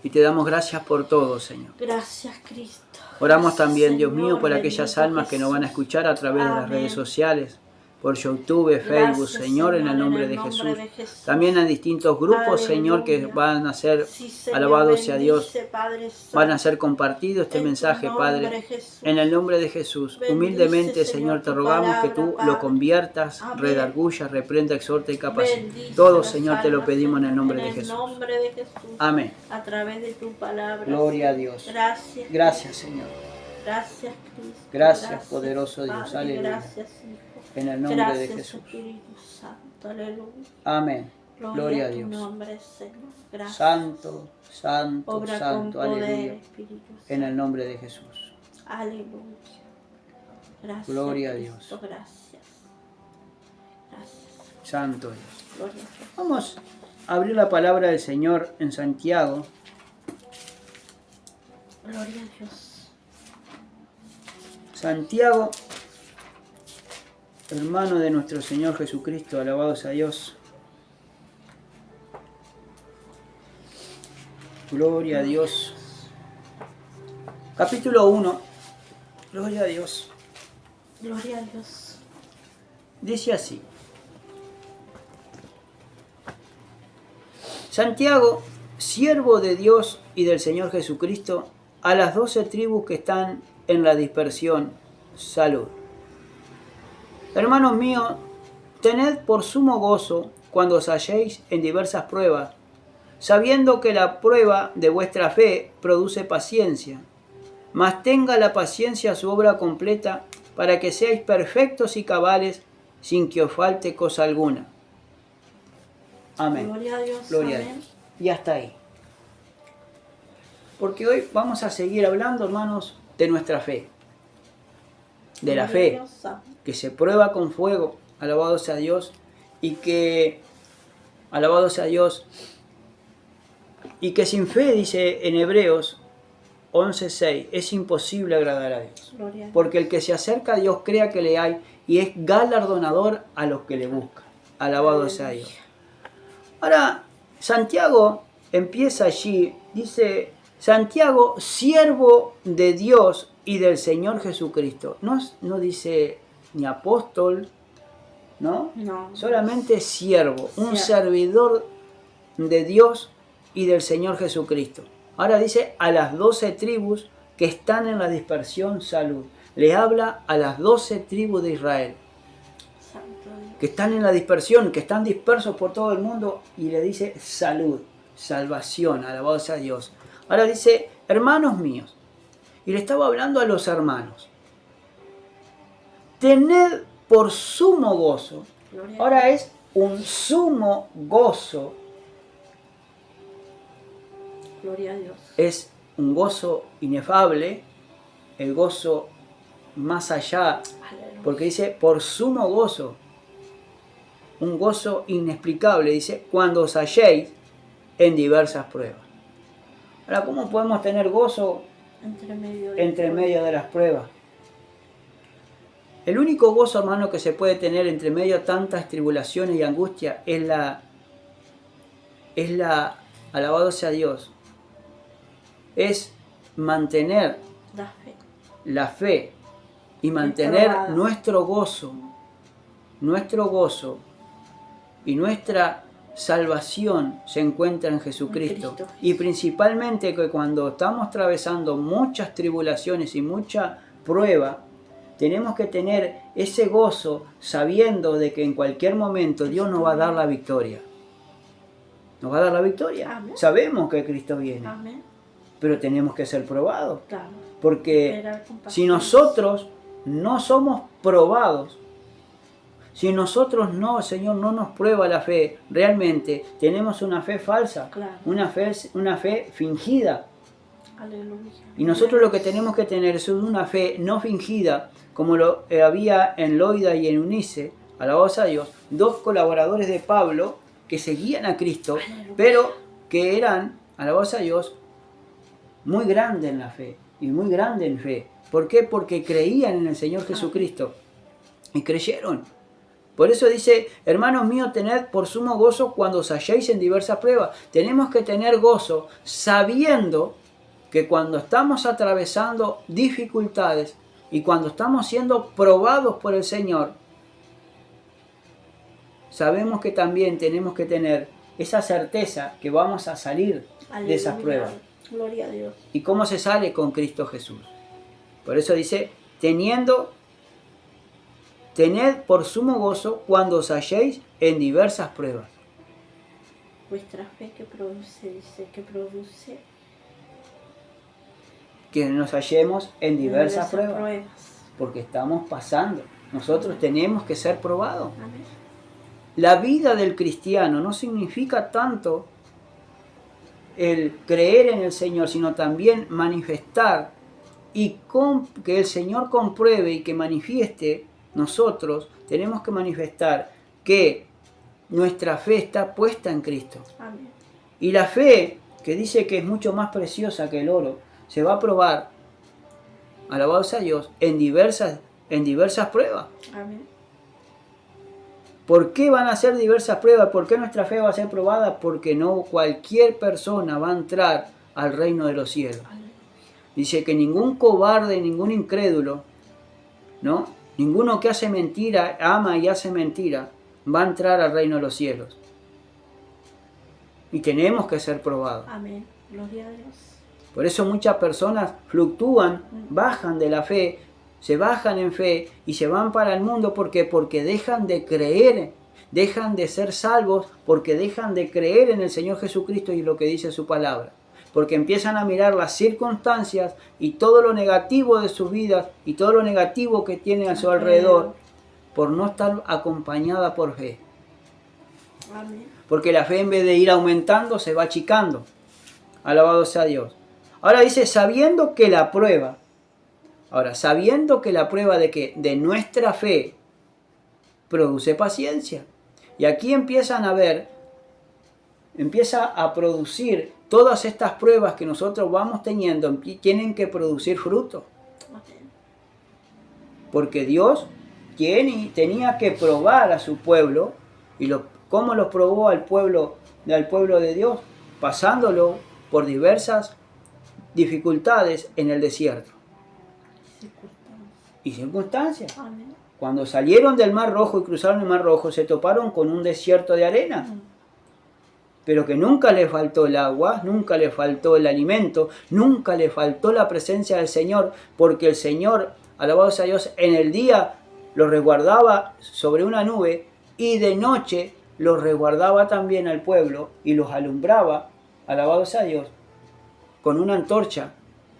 Y te damos gracias por todo, Señor. Gracias, Cristo. Oramos Gracias, también, Dios Señor, mío, por aquellas bendito almas que nos van a Jesús. escuchar a través de las Amén. redes sociales, por YouTube, Facebook, Gracias, Señor, en el nombre de Jesús. También en distintos grupos, Señor, que Aleluya. van a ser, Sí, Señor, alabado sea Dios, bendice, Padre Santo. van a ser compartido este En tu mensaje, nombre, Padre, Jesús. en el nombre de Jesús. Bendice, Humildemente, Señor, Señor, te tu rogamos que palabra, tú Padre. lo conviertas, Amén. redarguya, reprenda, exhorta y capacite. Bendice Todo, las Señor, te lo almas, pedimos en el Señor, nombre de en el Jesús. nombre de Jesús. Amén. A través de tu palabra. Gloria a Dios. Gracias. Gracias, Señor. Gracias, Cristo. Gracias, poderoso Dios. Padre. Aleluya. Gracias, Hijo. En el nombre Gracias, de Jesús. Espíritu Santo. Aleluya. Amén. Gloria a tu Dios. nombre, Señor. Gracias. Santo, santo, Obra santo. con poder, Aleluya. Espíritu Santo. En el nombre de Jesús. Aleluya. Gracias. Gloria a Cristo. Dios. Gracias. Gracias. Santo Dios. Gloria a Dios. Vamos a abrir la palabra del Señor en Santiago. Gloria a Dios. Santiago, hermano de nuestro Señor Jesucristo, alabado sea Dios. Gloria a Dios. Capítulo 1. Gloria a Dios. Gloria a Dios. Dice así. Santiago, siervo de Dios y del Señor Jesucristo, a las 12 tribus que están en la dispersión, salud. Hermanos míos, tened por sumo gozo cuando os halléis en diversas pruebas, sabiendo que la prueba de vuestra fe produce paciencia. Mas tenga la paciencia su obra completa, para que seáis perfectos y cabales, sin que os falte cosa alguna. Amén. Gloria a Dios. Gloria a Amén. Dios. Y hasta ahí. Porque hoy vamos a seguir hablando, hermanos, de nuestra fe. De la Gloria a fe Dios. Amén. que se prueba con fuego, alabado sea Dios, y que, alabado sea Dios, y que sin fe, dice en Hebreos 11:6, es imposible agradar a Dios. Gloria a Dios. Porque el que se acerca a Dios crea que le hay y es galardonador a los que le buscan. Alabado sea Dios. Ahora, Santiago empieza allí, dice, Santiago, siervo de Dios y del Señor Jesucristo. No dice ni apóstol, ¿no? No. Solamente siervo, un Siervo. servidor de Dios y del Señor Jesucristo. Ahora dice a las 12 tribus que están en la dispersión, salud. Le habla a las 12 tribus de Israel, Santo Dios. que están en la dispersión, que están dispersos por todo el mundo, y le dice salud, salvación, alabado sea Dios. Ahora dice, hermanos míos, y le estaba hablando a los hermanos, tened por sumo gozo. Gloria a Ahora Dios. es un sumo gozo, Gloria a Dios. es un gozo inefable, el gozo más allá, Aleluya. porque dice por sumo gozo, un gozo inexplicable, dice, cuando os halléis en diversas pruebas. Ahora, ¿cómo podemos tener gozo entre medio de las pruebas? El único gozo, hermano, que se puede tener entre medio de tantas tribulaciones y angustia es la, alabado sea Dios, es mantener La fe. la fe y mantener Probada. nuestro gozo y nuestra salvación se encuentra en Jesucristo. En Cristo. Y principalmente que cuando estamos atravesando muchas tribulaciones y mucha prueba, tenemos que tener ese gozo sabiendo de que en cualquier momento Dios nos va a dar la victoria. Nos va a dar la victoria. Amén. Sabemos que Cristo viene, Amén. pero tenemos que ser probados. Claro. Porque Esperar con si paciencia. nosotros no somos probados, si nosotros no, el Señor no nos prueba la fe, realmente tenemos una fe falsa, Claro. una fe fingida. Aleluya. Y nosotros lo que tenemos que tener es una fe no fingida, como lo había en Loida y en Eunice, alabado sea Dios, dos colaboradores de Pablo que seguían a Cristo, Aleluya. pero que eran, alabado sea Dios, muy grandes en la fe y muy grandes en fe. ¿Por qué? Porque creían en el Señor Jesucristo y creyeron. Por eso dice, hermanos míos, tened por sumo gozo cuando os halléis en diversas pruebas. Tenemos que tener gozo sabiendo que cuando estamos atravesando dificultades y cuando estamos siendo probados por el Señor, sabemos que también tenemos que tener esa certeza que vamos a salir de esas pruebas. Gloria a Dios. ¿Y cómo se sale? Con Cristo Jesús. Por eso dice, tened por sumo gozo cuando os halléis en diversas pruebas. Vuestra fe que produce, dice, que produce Que nos hallemos en diversas pruebas. pruebas. Porque estamos pasando. Nosotros tenemos que ser probados. Amén. La vida del cristiano no significa tanto el creer en el Señor, sino también manifestar y que el Señor compruebe y que manifieste. Nosotros tenemos que manifestar que nuestra fe está puesta en Cristo. Amén. Y la fe, que dice que es mucho más preciosa que el oro, se va a probar, alabado sea Dios, en diversas pruebas. Amén. ¿Por qué van a ser diversas pruebas? ¿Por qué nuestra fe va a ser probada? Porque no cualquier persona va a entrar al reino de los cielos. Aleluya. Dice que ningún cobarde, ningún incrédulo, ¿no? Ninguno que hace mentira, ama y hace mentira, va a entrar al reino de los cielos. Y tenemos que ser probados. Amén. Gloria a Dios. Por eso muchas personas fluctúan, bajan de la fe, se bajan en fe y se van para el mundo. ¿Por qué? Porque dejan de creer, dejan de ser salvos, porque dejan de creer en el Señor Jesucristo y lo que dice su palabra. Porque empiezan a mirar las circunstancias y todo lo negativo de sus vidas y todo lo negativo que tienen a su alrededor por no estar acompañada por fe. Amén. Porque la fe, en vez de ir aumentando, se va achicando. Alabado sea Dios. Ahora dice, sabiendo que la prueba de que de nuestra fe produce paciencia. Y aquí empieza a producir todas estas pruebas que nosotros vamos teniendo, tienen que producir fruto. Amén. Porque Dios tenía que probar a su pueblo. ¿Y cómo lo probó al pueblo de Dios? Pasándolo por diversas dificultades en el desierto. Y circunstancias. Amén. Cuando salieron del Mar Rojo y cruzaron el Mar Rojo, se toparon con un desierto de arena. Pero que nunca les faltó el agua, nunca les faltó el alimento, nunca les faltó la presencia del Señor, porque el Señor, alabado sea Dios, en el día los resguardaba sobre una nube y de noche los resguardaba también al pueblo y los alumbraba, alabado sea Dios, con una antorcha,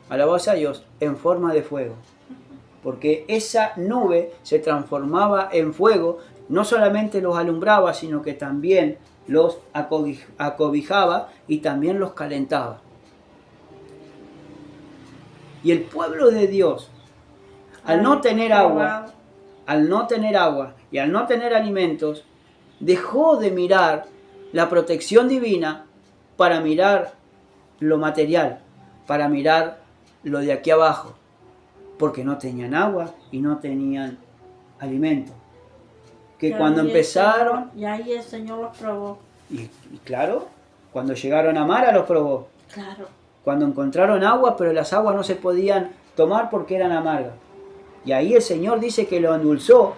alabado sea Dios, en forma de fuego. Porque esa nube se transformaba en fuego, no solamente los alumbraba, sino que también los acobijaba y también los calentaba. Y el pueblo de Dios, al no tener agua y al no tener alimentos, dejó de mirar la protección divina para mirar lo material, para mirar lo de aquí abajo, porque no tenían agua y no tenían alimento. Que cuando empezaron... Y ahí el Señor los probó. Y claro, cuando llegaron a Mara los probó. Claro. Cuando encontraron agua, pero las aguas no se podían tomar porque eran amargas. Y ahí el Señor dice que lo endulzó.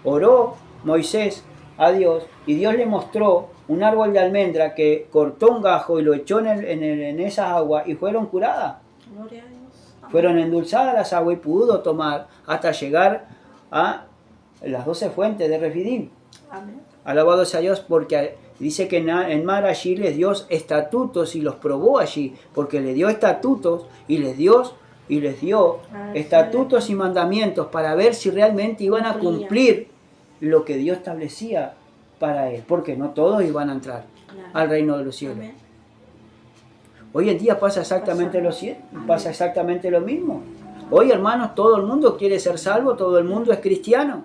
Oró Moisés a Dios y Dios le mostró un árbol de almendra que cortó un gajo y lo echó en esas aguas y fueron curadas. Gloria a Dios. Amén. Fueron endulzadas las aguas y pudo tomar hasta llegar a las 12 fuentes de Refidim. Amén. Alabado sea Dios, porque dice que en Mar allí les dio estatutos y los probó allí, porque le dio estatutos y les dio estatutos y mandamientos para ver si realmente iban a cumplir lo que Dios establecía para él, porque no todos iban a entrar al reino de los cielos. Amén. Hoy en día pasa exactamente lo mismo. Hoy, hermanos, todo el mundo quiere ser salvo, todo el mundo es cristiano,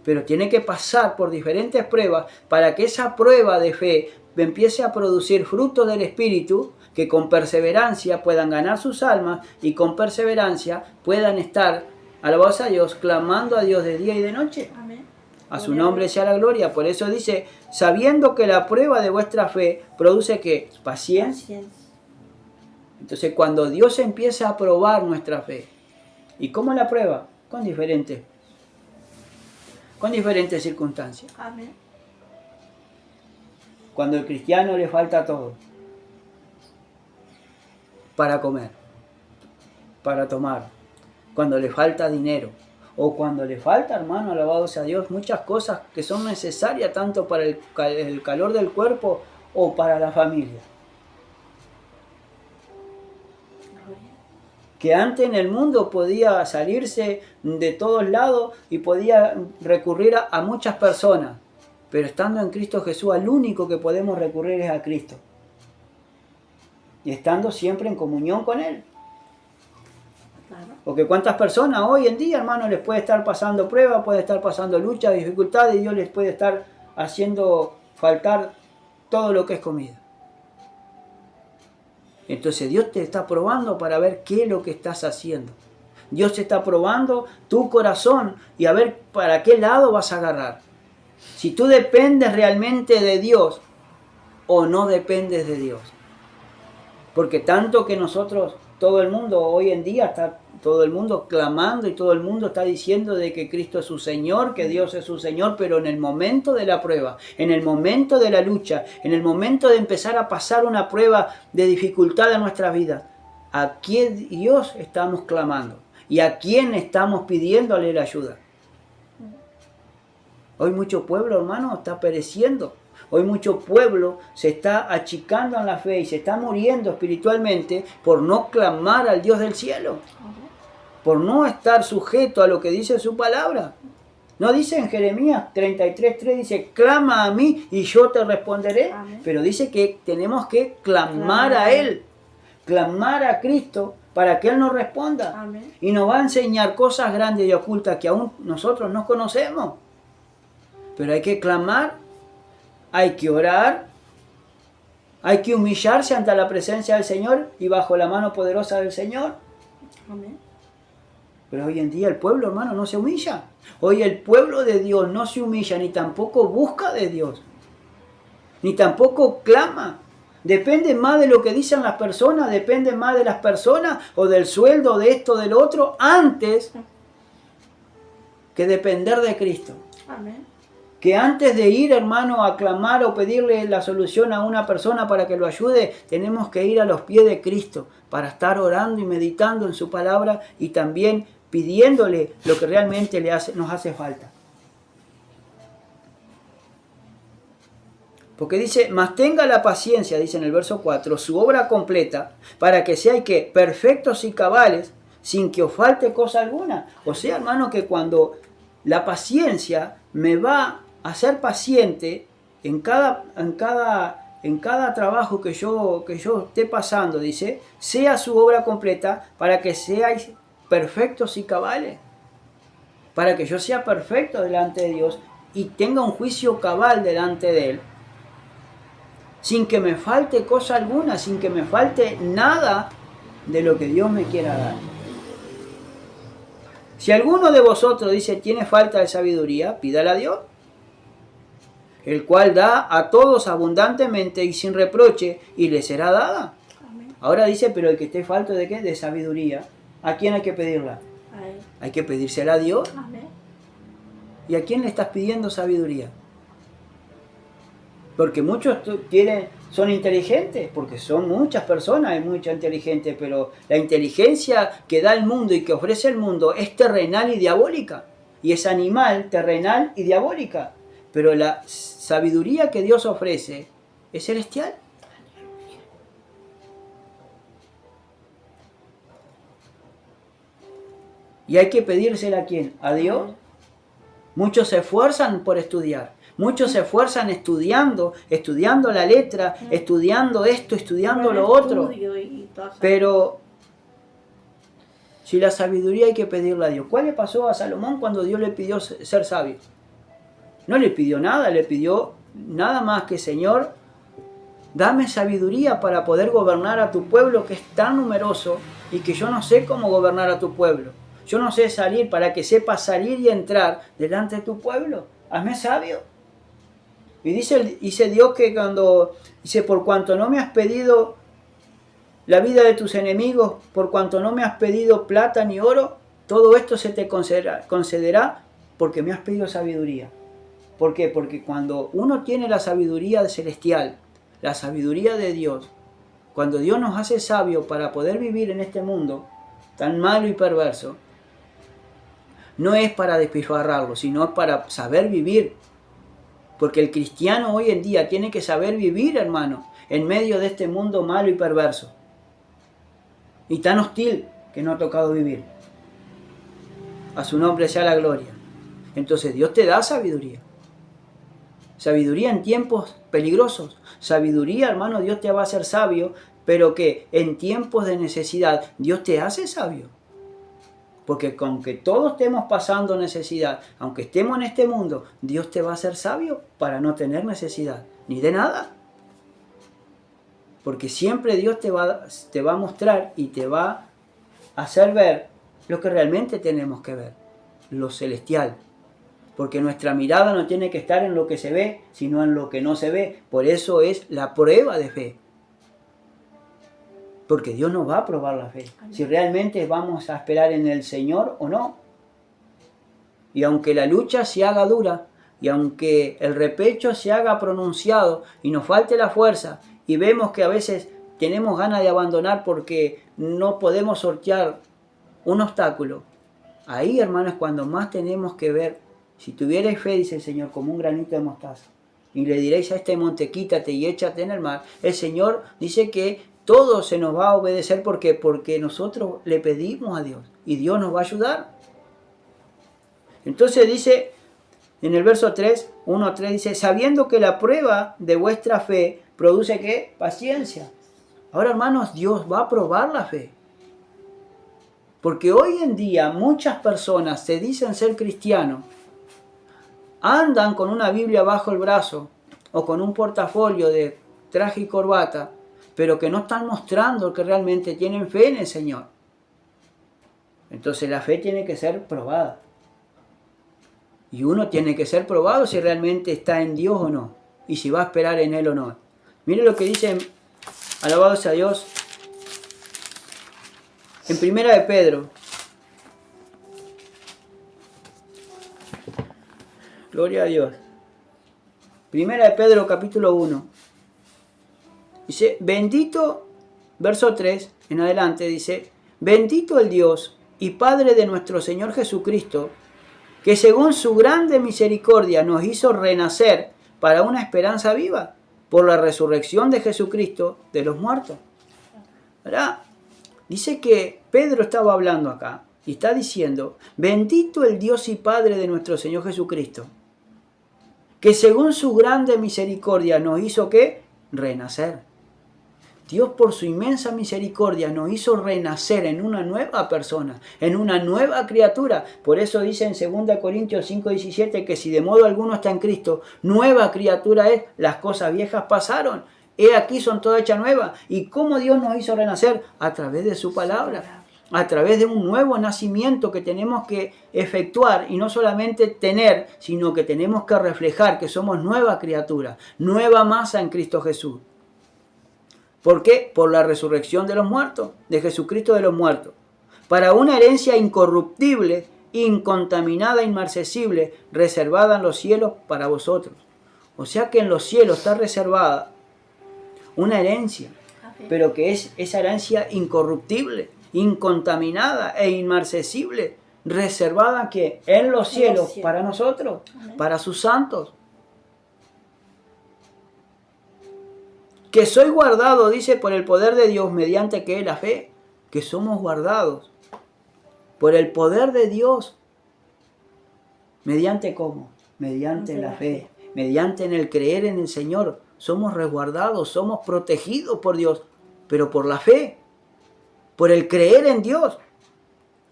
pero tiene que pasar por diferentes pruebas para que esa prueba de fe empiece a producir frutos del Espíritu, que con perseverancia puedan ganar sus almas y con perseverancia puedan estar, alabados a Dios, clamando a Dios de día y de noche. Amén. A su nombre sea la gloria. Por eso dice, sabiendo que la prueba de vuestra fe produce ¿qué? Paciencia. Entonces cuando Dios empieza a probar nuestra fe, ¿y cómo la prueba? Con diferentes circunstancias. Amén. Cuando al cristiano le falta todo para comer, para tomar, cuando le falta dinero, o cuando le falta, hermano, alabado sea Dios, muchas cosas que son necesarias tanto para el calor del cuerpo o para la familia. Que antes en el mundo podía salirse de todos lados y podía recurrir a muchas personas. Pero estando en Cristo Jesús, al único que podemos recurrir es a Cristo. Y estando siempre en comunión con Él. Claro. Porque cuántas personas hoy en día, hermano, les puede estar pasando pruebas, puede estar pasando luchas, dificultades, y Dios les puede estar haciendo faltar todo lo que es comida. Entonces Dios te está probando para ver qué es lo que estás haciendo. Dios te está probando tu corazón y a ver para qué lado vas a agarrar. Si tú dependes realmente de Dios o no dependes de Dios. Porque tanto que nosotros, todo el mundo hoy en día está todo el mundo clamando y todo el mundo está diciendo de que Cristo es su Señor, que Dios es su Señor, pero en el momento de la prueba, en el momento de la lucha, en el momento de empezar a pasar una prueba de dificultad en nuestras vidas, ¿a qué Dios estamos clamando? ¿Y a quién estamos pidiéndole la ayuda? Hoy mucho pueblo, hermano, está pereciendo. Hoy mucho pueblo se está achicando en la fe y se está muriendo espiritualmente por no clamar al Dios del cielo. Por no estar sujeto a lo que dice su palabra. No dice en Jeremías 33:3, dice, clama a mí y yo te responderé. Amén. Pero dice que tenemos que clamar a Él, clamar a Cristo para que Él nos responda. Amén. Y nos va a enseñar cosas grandes y ocultas que aún nosotros no conocemos. Pero hay que clamar, hay que orar, hay que humillarse ante la presencia del Señor y bajo la mano poderosa del Señor. Amén. Pero hoy en día el pueblo, hermano, no se humilla. Hoy el pueblo de Dios no se humilla, ni tampoco busca de Dios. Ni tampoco clama. Depende más de lo que dicen las personas, depende más de las personas o del sueldo, de esto, del otro, antes que depender de Cristo. Amén. Que antes de ir, hermano, a clamar o pedirle la solución a una persona para que lo ayude, tenemos que ir a los pies de Cristo para estar orando y meditando en su palabra y también pidiéndole lo que realmente nos hace falta. Porque dice, mas tenga la paciencia, dice en el verso 4, su obra completa, para que seáis que perfectos y cabales, sin que os falte cosa alguna. O sea, hermano, que cuando la paciencia me va a ser paciente en cada trabajo que yo esté pasando, dice, sea su obra completa para que seáis perfectos y cabales. Para que yo sea perfecto delante de Dios y tenga un juicio cabal delante de Él. Sin que me falte cosa alguna, sin que me falte nada de lo que Dios me quiera dar. Si alguno de vosotros dice tiene falta de sabiduría, pídala a Dios, el cual da a todos abundantemente y sin reproche, y le será dada. Amén. Ahora dice, pero el que esté falto de ¿qué? De sabiduría, ¿a quién hay que pedirla? A Él. Hay que pedírsela a Dios. Amén. ¿Y a quién le estás pidiendo sabiduría? Porque muchos son inteligentes, porque son muchas personas, hay mucha inteligente, pero la inteligencia que da el mundo y que ofrece el mundo es terrenal y diabólica. Y es animal, terrenal y diabólica. Pero la sabiduría que Dios ofrece es celestial. ¿Y hay que pedírsela a quién? ¿A Dios? Muchos se esfuerzan por estudiar. Muchos se esfuerzan estudiando la letra, estudiando esto, estudiando lo otro. Pero si la sabiduría hay que pedirla a Dios. ¿Cuál le pasó a Salomón cuando Dios le pidió ser sabio? No le pidió nada, le pidió nada más que Señor, dame sabiduría para poder gobernar a tu pueblo que es tan numeroso y que yo no sé cómo gobernar a tu pueblo. Yo no sé salir para que sepas salir y entrar delante de tu pueblo. hazme sabio. Y dice Dios que dice, por cuanto no me has pedido la vida de tus enemigos, por cuanto no me has pedido plata ni oro, todo esto se te concederá porque me has pedido sabiduría. ¿Por qué? Porque cuando uno tiene la sabiduría celestial, la sabiduría de Dios, cuando Dios nos hace sabios para poder vivir en este mundo tan malo y perverso, no es para despilfarrarlo, sino para saber vivir. Porque el cristiano hoy en día tiene que saber vivir, hermano, en medio de este mundo malo y perverso. Y tan hostil que no ha tocado vivir. A su nombre sea la gloria. Entonces Dios te da sabiduría. Sabiduría en tiempos peligrosos. Sabiduría, hermano, Dios te va a hacer sabio, pero que en tiempos de necesidad Dios te hace sabio. Porque aunque todos estemos pasando necesidad, aunque estemos en este mundo, Dios te va a hacer sabio para no tener necesidad, ni de nada. Porque siempre Dios te va a mostrar y te va a hacer ver lo que realmente tenemos que ver, lo celestial. Porque nuestra mirada no tiene que estar en lo que se ve, sino en lo que no se ve. Por eso es la prueba de fe. Porque Dios nos va a probar la fe. Si realmente vamos a esperar en el Señor o no. Y aunque la lucha se haga dura, y aunque el repecho se haga pronunciado, y nos falte la fuerza, y vemos que a veces tenemos ganas de abandonar porque no podemos sortear un obstáculo, ahí, hermanos, es cuando más tenemos que ver. Si tuvierais fe, dice el Señor, como un granito de mostaza, y le diréis a este monte, quítate y échate en el mar, el Señor dice que todo se nos va a obedecer. ¿Por qué? Porque nosotros le pedimos a Dios y Dios nos va a ayudar. Entonces dice en el verso 3, 1-3, dice, sabiendo que la prueba de vuestra fe produce ¿qué? Paciencia. Ahora, hermanos, Dios va a probar la fe. Porque hoy en día muchas personas se dicen ser cristianos, andan con una Biblia bajo el brazo o con un portafolio de traje y corbata, pero que no están mostrando que realmente tienen fe en el Señor. Entonces la fe tiene que ser probada. Y uno tiene que ser probado si realmente está en Dios o no, y si va a esperar en Él o no. Mire lo que dice, alabado sea Dios, en Primera de Pedro. Gloria a Dios. Primera de Pedro, capítulo 1. Dice, bendito, verso 3 en adelante, dice, bendito el Dios y Padre de nuestro Señor Jesucristo, que según su grande misericordia nos hizo renacer para una esperanza viva, por la resurrección de Jesucristo de los muertos. ¿Verdad? Dice que Pedro estaba hablando acá y está diciendo, bendito el Dios y Padre de nuestro Señor Jesucristo, que según su grande misericordia nos hizo ¿qué? Renacer. Dios por su inmensa misericordia nos hizo renacer en una nueva persona, en una nueva criatura. Por eso dice en 2 Corintios 5:17 que si de modo alguno está en Cristo, nueva criatura es, las cosas viejas pasaron, he aquí son todas hechas nuevas. ¿Y cómo Dios nos hizo renacer? A través de su palabra, a través de un nuevo nacimiento que tenemos que efectuar y no solamente tener, sino que tenemos que reflejar que somos nueva criatura, nueva masa en Cristo Jesús. ¿Por qué? Por la resurrección de los muertos, de Jesucristo de los muertos. Para una herencia incorruptible, incontaminada, inmarcesible, reservada en los cielos para vosotros. O sea que en los cielos está reservada una herencia, pero que es esa herencia incorruptible, incontaminada e inmarcesible, reservada que en los cielos para nosotros, para sus santos. Que soy guardado, dice, por el poder de Dios, mediante que la fe, que somos guardados por el poder de Dios. ¿Mediante cómo? Mediante la fe, mediante en el creer en el Señor. Somos resguardados, somos protegidos por Dios, pero por la fe, por el creer en Dios.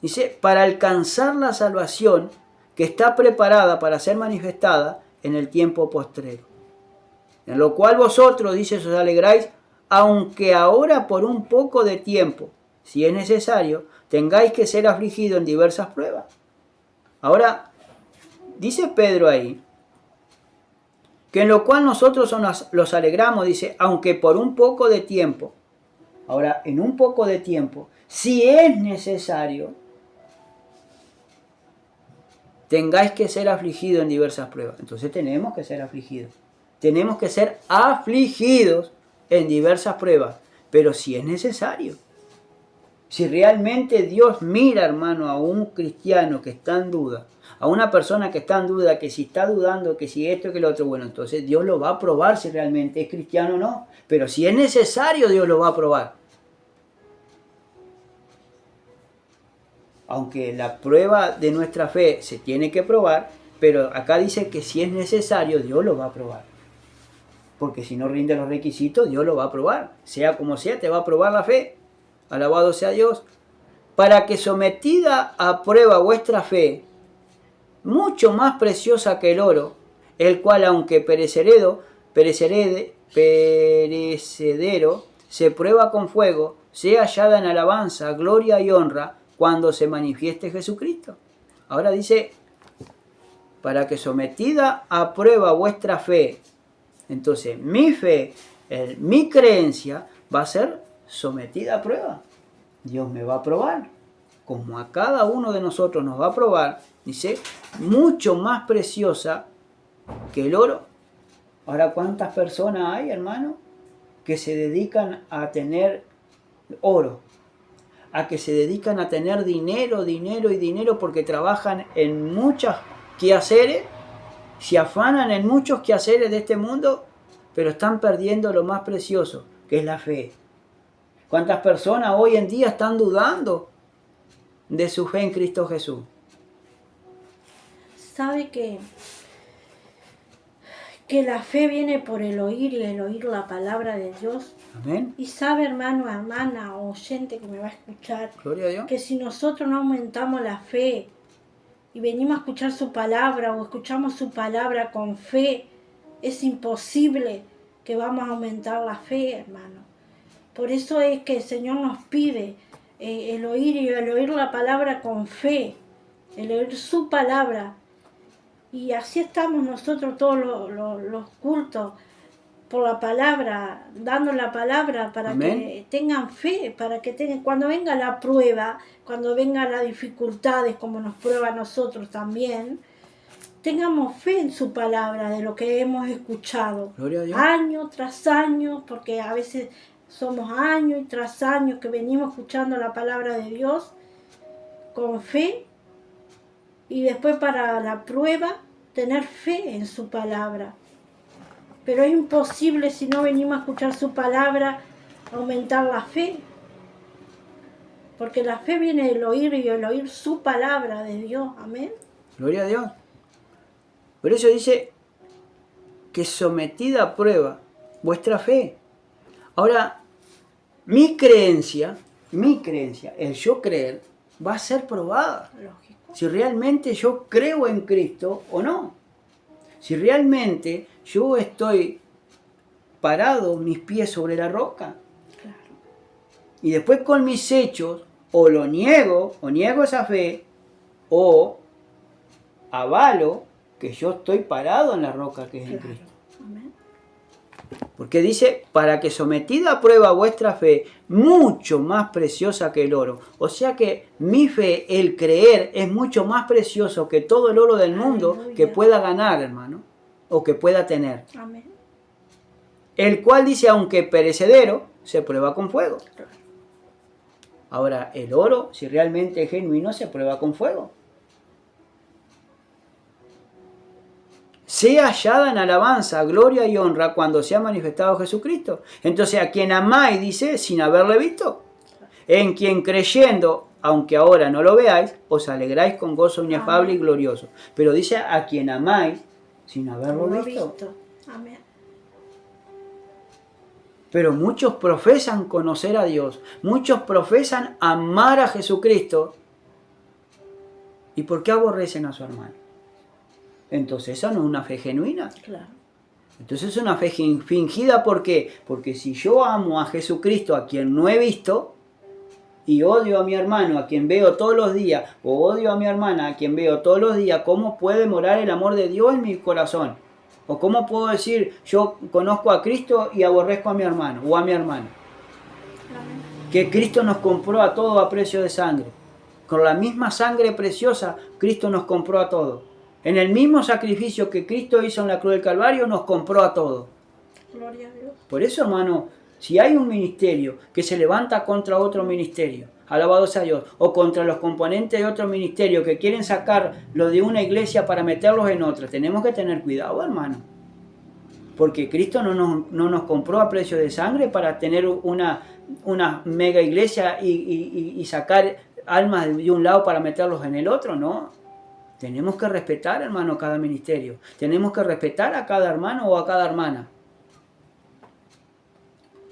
Dice, para alcanzar la salvación que está preparada para ser manifestada en el tiempo postrero. En lo cual vosotros, dice, os alegráis, aunque ahora por un poco de tiempo, si es necesario, tengáis que ser afligidos en diversas pruebas. Ahora, dice Pedro ahí, que en lo cual nosotros los alegramos, dice, aunque por un poco de tiempo. Ahora, en un poco de tiempo, si es necesario, tengáis que ser afligidos en diversas pruebas. Entonces tenemos que ser afligidos. Tenemos que ser afligidos en diversas pruebas, pero si es necesario. Si realmente Dios mira, hermano, a un cristiano que está en duda, a una persona que está en duda, que si está dudando, que si esto, que lo otro, bueno, entonces Dios lo va a probar si realmente es cristiano o no. Pero si es necesario, Dios lo va a probar. Aunque la prueba de nuestra fe se tiene que probar, pero acá dice que si es necesario, Dios lo va a probar. Porque si no rinde los requisitos, Dios lo va a probar. Sea como sea, te va a probar la fe. Alabado sea Dios. Para que sometida a prueba vuestra fe, mucho más preciosa que el oro, el cual aunque perecedero, se prueba con fuego, sea hallada en alabanza, gloria y honra cuando se manifieste Jesucristo. Ahora dice, para que sometida a prueba vuestra fe, entonces mi fe, mi creencia va a ser sometida a prueba. Dios me va a probar, como a cada uno de nosotros nos va a probar, dice, mucho más preciosa que el oro. Ahora, ¿cuántas personas hay, hermano, que se dedican a tener oro? A que se dedican a tener dinero, dinero y dinero porque trabajan en muchos quehaceres, se afanan en muchos quehaceres de este mundo, pero están perdiendo lo más precioso, que es la fe. ¿Cuántas personas hoy en día están dudando de su fe en Cristo Jesús? Sabe que la fe viene por el oír y el oír la palabra de Dios. Amén. Y sabe, hermano, hermana o oyente que me va a escuchar, Gloria a Dios. que si nosotros no aumentamos la fe y venimos a escuchar su palabra o escuchamos su palabra con fe, es imposible que vamos a aumentar la fe, hermano. Por eso es que el Señor nos pide el oír y el oír la palabra con fe, el oír su palabra. Y así estamos nosotros todos los cultos, por la palabra, dando la palabra para Amén. que tengan fe, para que tengan, cuando venga la prueba, cuando vengan las dificultades, como nos prueba a nosotros también, tengamos fe en su palabra, de lo que hemos escuchado, Gloria a Dios. año tras año, porque a veces somos años y tras años que venimos escuchando la palabra de Dios con fe, y después para la prueba tener fe en su palabra. Pero es imposible, si no venimos a escuchar su palabra, aumentar la fe. Porque la fe viene del oír y el oír su palabra de Dios. Amén. Gloria a Dios. Por eso dice que sometida a prueba vuestra fe. Ahora, mi creencia, el yo creer, va a ser probada. Lógico. Si realmente yo creo en Cristo o no. Si realmente yo estoy parado, mis pies sobre la roca. Claro. Y después con mis hechos, o niego esa fe, o avalo que yo estoy parado en la roca que es en Cristo. Amén. Porque dice, para que sometida a prueba vuestra fe, mucho más preciosa que el oro. O sea que mi fe, el creer, es mucho más precioso que todo el oro del mundo. Aleluya. Que pueda ganar, hermano, o que pueda tener. Amén. El cual dice, aunque perecedero, se prueba con fuego. Ahora, el oro, si realmente es genuino, se prueba con fuego. Sea hallada en alabanza, gloria y honra cuando sea manifestado Jesucristo. Entonces, a quien amáis, dice, sin haberle visto. En quien creyendo, aunque ahora no lo veáis, os alegráis con gozo inefable y glorioso. Pero dice, a quien amáis, sin haberlo visto. Amén. Pero muchos profesan conocer a Dios. Muchos profesan amar a Jesucristo. ¿Y por qué aborrecen a su hermano? Entonces esa no es una fe genuina. Claro. Entonces es una fe fingida. ¿Por qué? Porque si yo amo a Jesucristo a quien no he visto, y odio a mi hermano a quien veo todos los días, o odio a mi hermana a quien veo todos los días, ¿cómo puede morar el amor de Dios en mi corazón? ¿O cómo puedo decir yo conozco a Cristo y aborrezco a mi hermano o a mi hermana? Que Cristo nos compró a todos a precio de sangre. Con la misma sangre preciosa, Cristo nos compró a todos. En el mismo sacrificio que Cristo hizo en la cruz del Calvario, nos compró a todos. Gloria a Dios. Por eso, hermano, si hay un ministerio que se levanta contra otro ministerio, alabado sea Dios, o contra los componentes de otro ministerio que quieren sacar lo de una iglesia para meterlos en otra, tenemos que tener cuidado, hermano. Porque Cristo no nos compró a precio de sangre para tener una mega iglesia y sacar almas de un lado para meterlos en el otro, ¿no? Tenemos que respetar, hermano, cada ministerio. Tenemos que respetar a cada hermano o a cada hermana.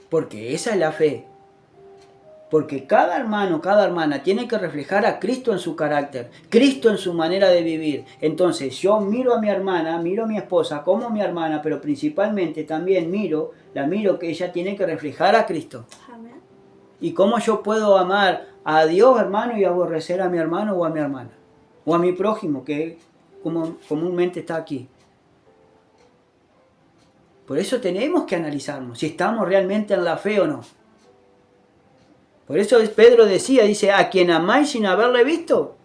Porque esa es la fe. Porque cada hermano, cada hermana tiene que reflejar a Cristo en su carácter, Cristo en su manera de vivir. Entonces yo miro a mi hermana, miro a mi esposa como mi hermana, pero principalmente también la miro que ella tiene que reflejar a Cristo. Amén. ¿Y cómo yo puedo amar a Dios, hermano, y aborrecer a mi hermano o a mi hermana? O a mi prójimo, que como comúnmente está aquí. Por eso tenemos que analizarnos si estamos realmente en la fe o no. Por eso Pedro dice, a quien amáis sin haberle visto.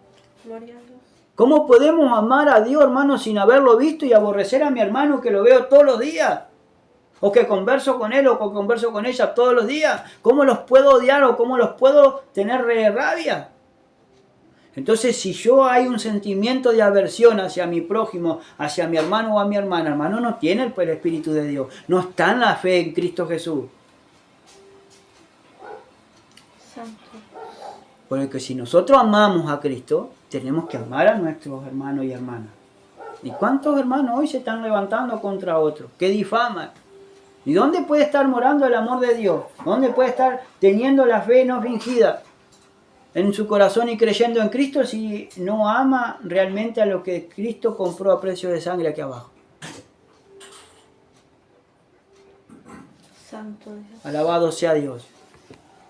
Gloria a Dios. ¿Cómo podemos amar a Dios, hermano, sin haberlo visto y aborrecer a mi hermano que lo veo todos los días? O que converso con él o que converso con ella todos los días. ¿Cómo los puedo odiar o cómo los puedo tener rabia? Entonces, si yo hay un sentimiento de aversión hacia mi prójimo, hacia mi hermano o a mi hermana, hermano, no tiene el Espíritu de Dios. No está en la fe en Cristo Jesús. Santo. Porque si nosotros amamos a Cristo, tenemos que amar a nuestros hermanos y hermanas. ¿Y cuántos hermanos hoy se están levantando contra otros? Que difaman. ¿Y dónde puede estar morando el amor de Dios? ¿Dónde puede estar teniendo la fe no fingida en su corazón y creyendo en Cristo si no ama realmente a lo que Cristo compró a precio de sangre aquí abajo? Santo Dios. Alabado sea Dios.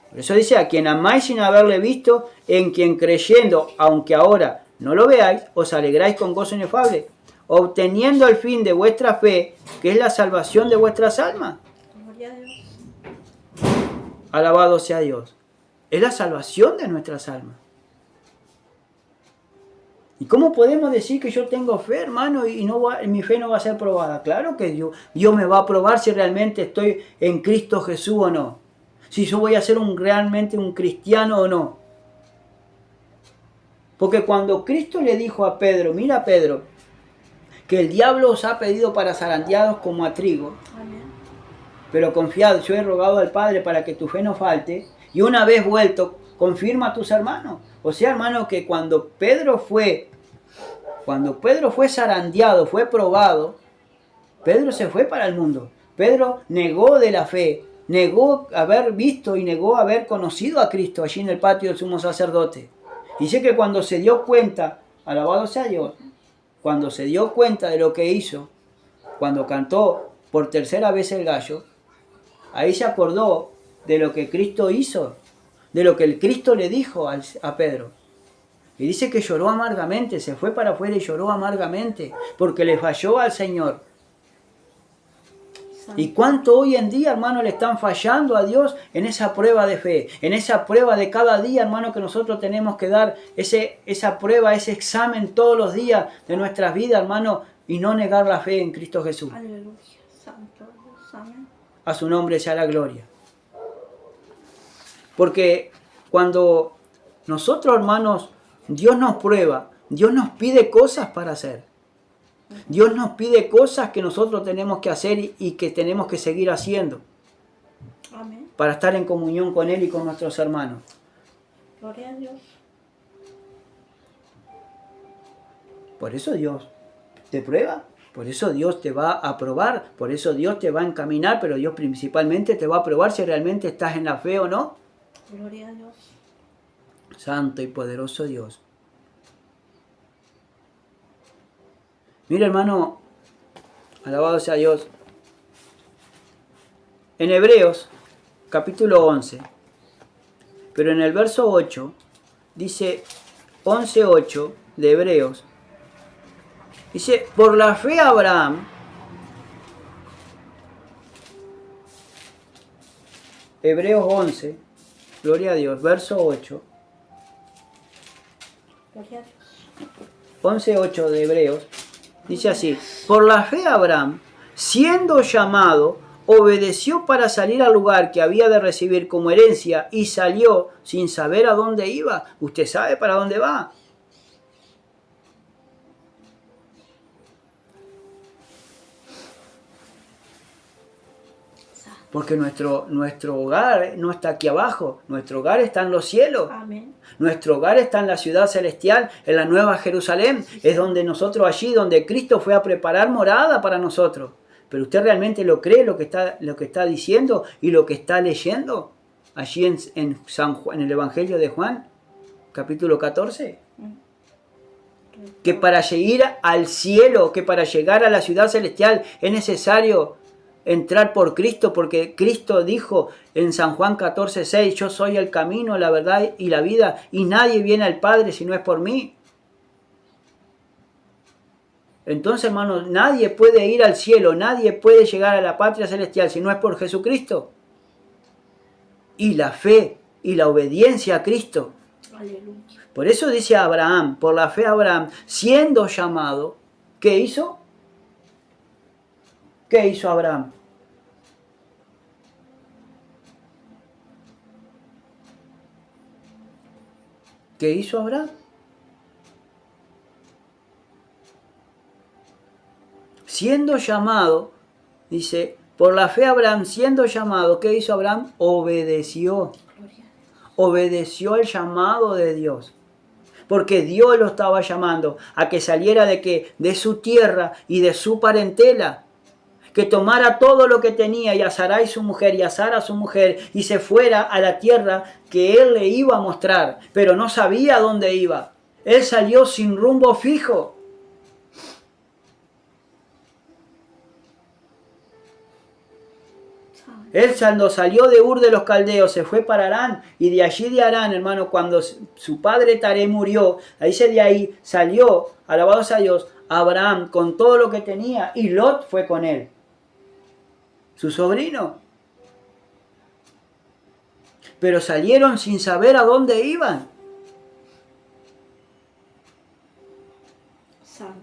Por eso dice, a quien amáis sin haberle visto, en quien creyendo, aunque ahora no lo veáis, os alegráis con gozo inefable, obteniendo el fin de vuestra fe, que es la salvación de vuestras almas. Gloria a Dios. Alabado sea Dios. Es la salvación de nuestras almas. ¿Y cómo podemos decir que yo tengo fe, hermano, y mi fe no va a ser probada? Claro que Dios me va a probar si realmente estoy en Cristo Jesús o no. Si yo voy a ser realmente un cristiano o no. Porque cuando Cristo le dijo a Pedro, mira Pedro, que el diablo os ha pedido para zarandeados como a trigo, Amén. pero confiad, yo he rogado al Padre para que tu fe no falte, y una vez vuelto, confirma a tus hermanos. O sea, hermano, que cuando Pedro fue zarandeado, fue probado, Pedro se fue para el mundo. Pedro negó de la fe, negó haber visto y negó haber conocido a Cristo allí en el patio del sumo sacerdote. Dice que cuando se dio cuenta, alabado sea Dios, cuando se dio cuenta de lo que hizo, cuando cantó por tercera vez el gallo, ahí se acordó de lo que Cristo hizo, de lo que el Cristo le dijo a Pedro. Y dice que lloró amargamente, se fue para afuera y lloró amargamente, porque le falló al Señor. ¿Y cuánto hoy en día, hermano, le están fallando a Dios en esa prueba de fe? En esa prueba de cada día, hermano, que nosotros tenemos que dar esa prueba, ese examen todos los días de nuestras vidas, hermano, y no negar la fe en Cristo Jesús. Aleluya. Santo Dios. Amén. A su nombre sea la gloria. Porque cuando nosotros, hermanos, Dios nos prueba, Dios nos pide cosas para hacer. Dios nos pide cosas que nosotros tenemos que hacer y que tenemos que seguir haciendo. Amén. Para estar en comunión con Él y con nuestros hermanos. Gloria a Dios. Por eso Dios te prueba, por eso Dios te va a probar, por eso Dios te va a encaminar, pero Dios principalmente te va a probar si realmente estás en la fe o no. Gloria a Dios. Santo y poderoso Dios. Mira, hermano, alabado sea Dios. En Hebreos, capítulo 11, pero en el verso 8, dice 11:8 de Hebreos, dice, por la fe Abraham, Hebreos 11, gloria a Dios, verso 8. Gloria a Dios. 11:8 de Hebreos, dice así: por la fe Abraham, siendo llamado, obedeció para salir al lugar que había de recibir como herencia y salió sin saber a dónde iba. ¿Usted sabe para dónde va? Porque nuestro hogar no está aquí abajo, nuestro hogar está en los cielos. Amén. Nuestro hogar está en la ciudad celestial, en la nueva Jerusalén. Es donde nosotros allí, donde Cristo fue a preparar morada para nosotros. Pero usted realmente lo cree lo que está diciendo y lo que está leyendo allí en San Juan, en el Evangelio de Juan, capítulo 14. Que para llegar al cielo, que para llegar a la ciudad celestial es necesario entrar por Cristo, porque Cristo dijo en San Juan 14:6, yo soy el camino, la verdad y la vida, y nadie viene al Padre si no es por mí. Entonces, hermanos, nadie puede ir al cielo, nadie puede llegar a la patria celestial si no es por Jesucristo. Y la fe y la obediencia a Cristo. Aleluya. Por eso dice Abraham, por la fe Abraham, siendo llamado, ¿qué hizo? ¿Qué hizo Abraham? ¿Qué hizo Abraham? Siendo llamado, dice, por la fe Abraham, siendo llamado, ¿qué hizo Abraham? Obedeció. Obedeció el llamado de Dios. Porque Dios lo estaba llamando a que saliera de su tierra y de su parentela. Que tomara todo lo que tenía y a Sarai su mujer y a Sara su mujer y se fuera a la tierra que él le iba a mostrar, pero no sabía dónde iba. Él salió sin rumbo fijo. Él cuando salió de Ur de los Caldeos se fue para Harán y de allí de Harán, hermano, cuando su padre Taré murió, de ahí salió, alabados a Dios, Abraham con todo lo que tenía y Lot fue con él, su sobrino. Pero salieron sin saber a dónde iban.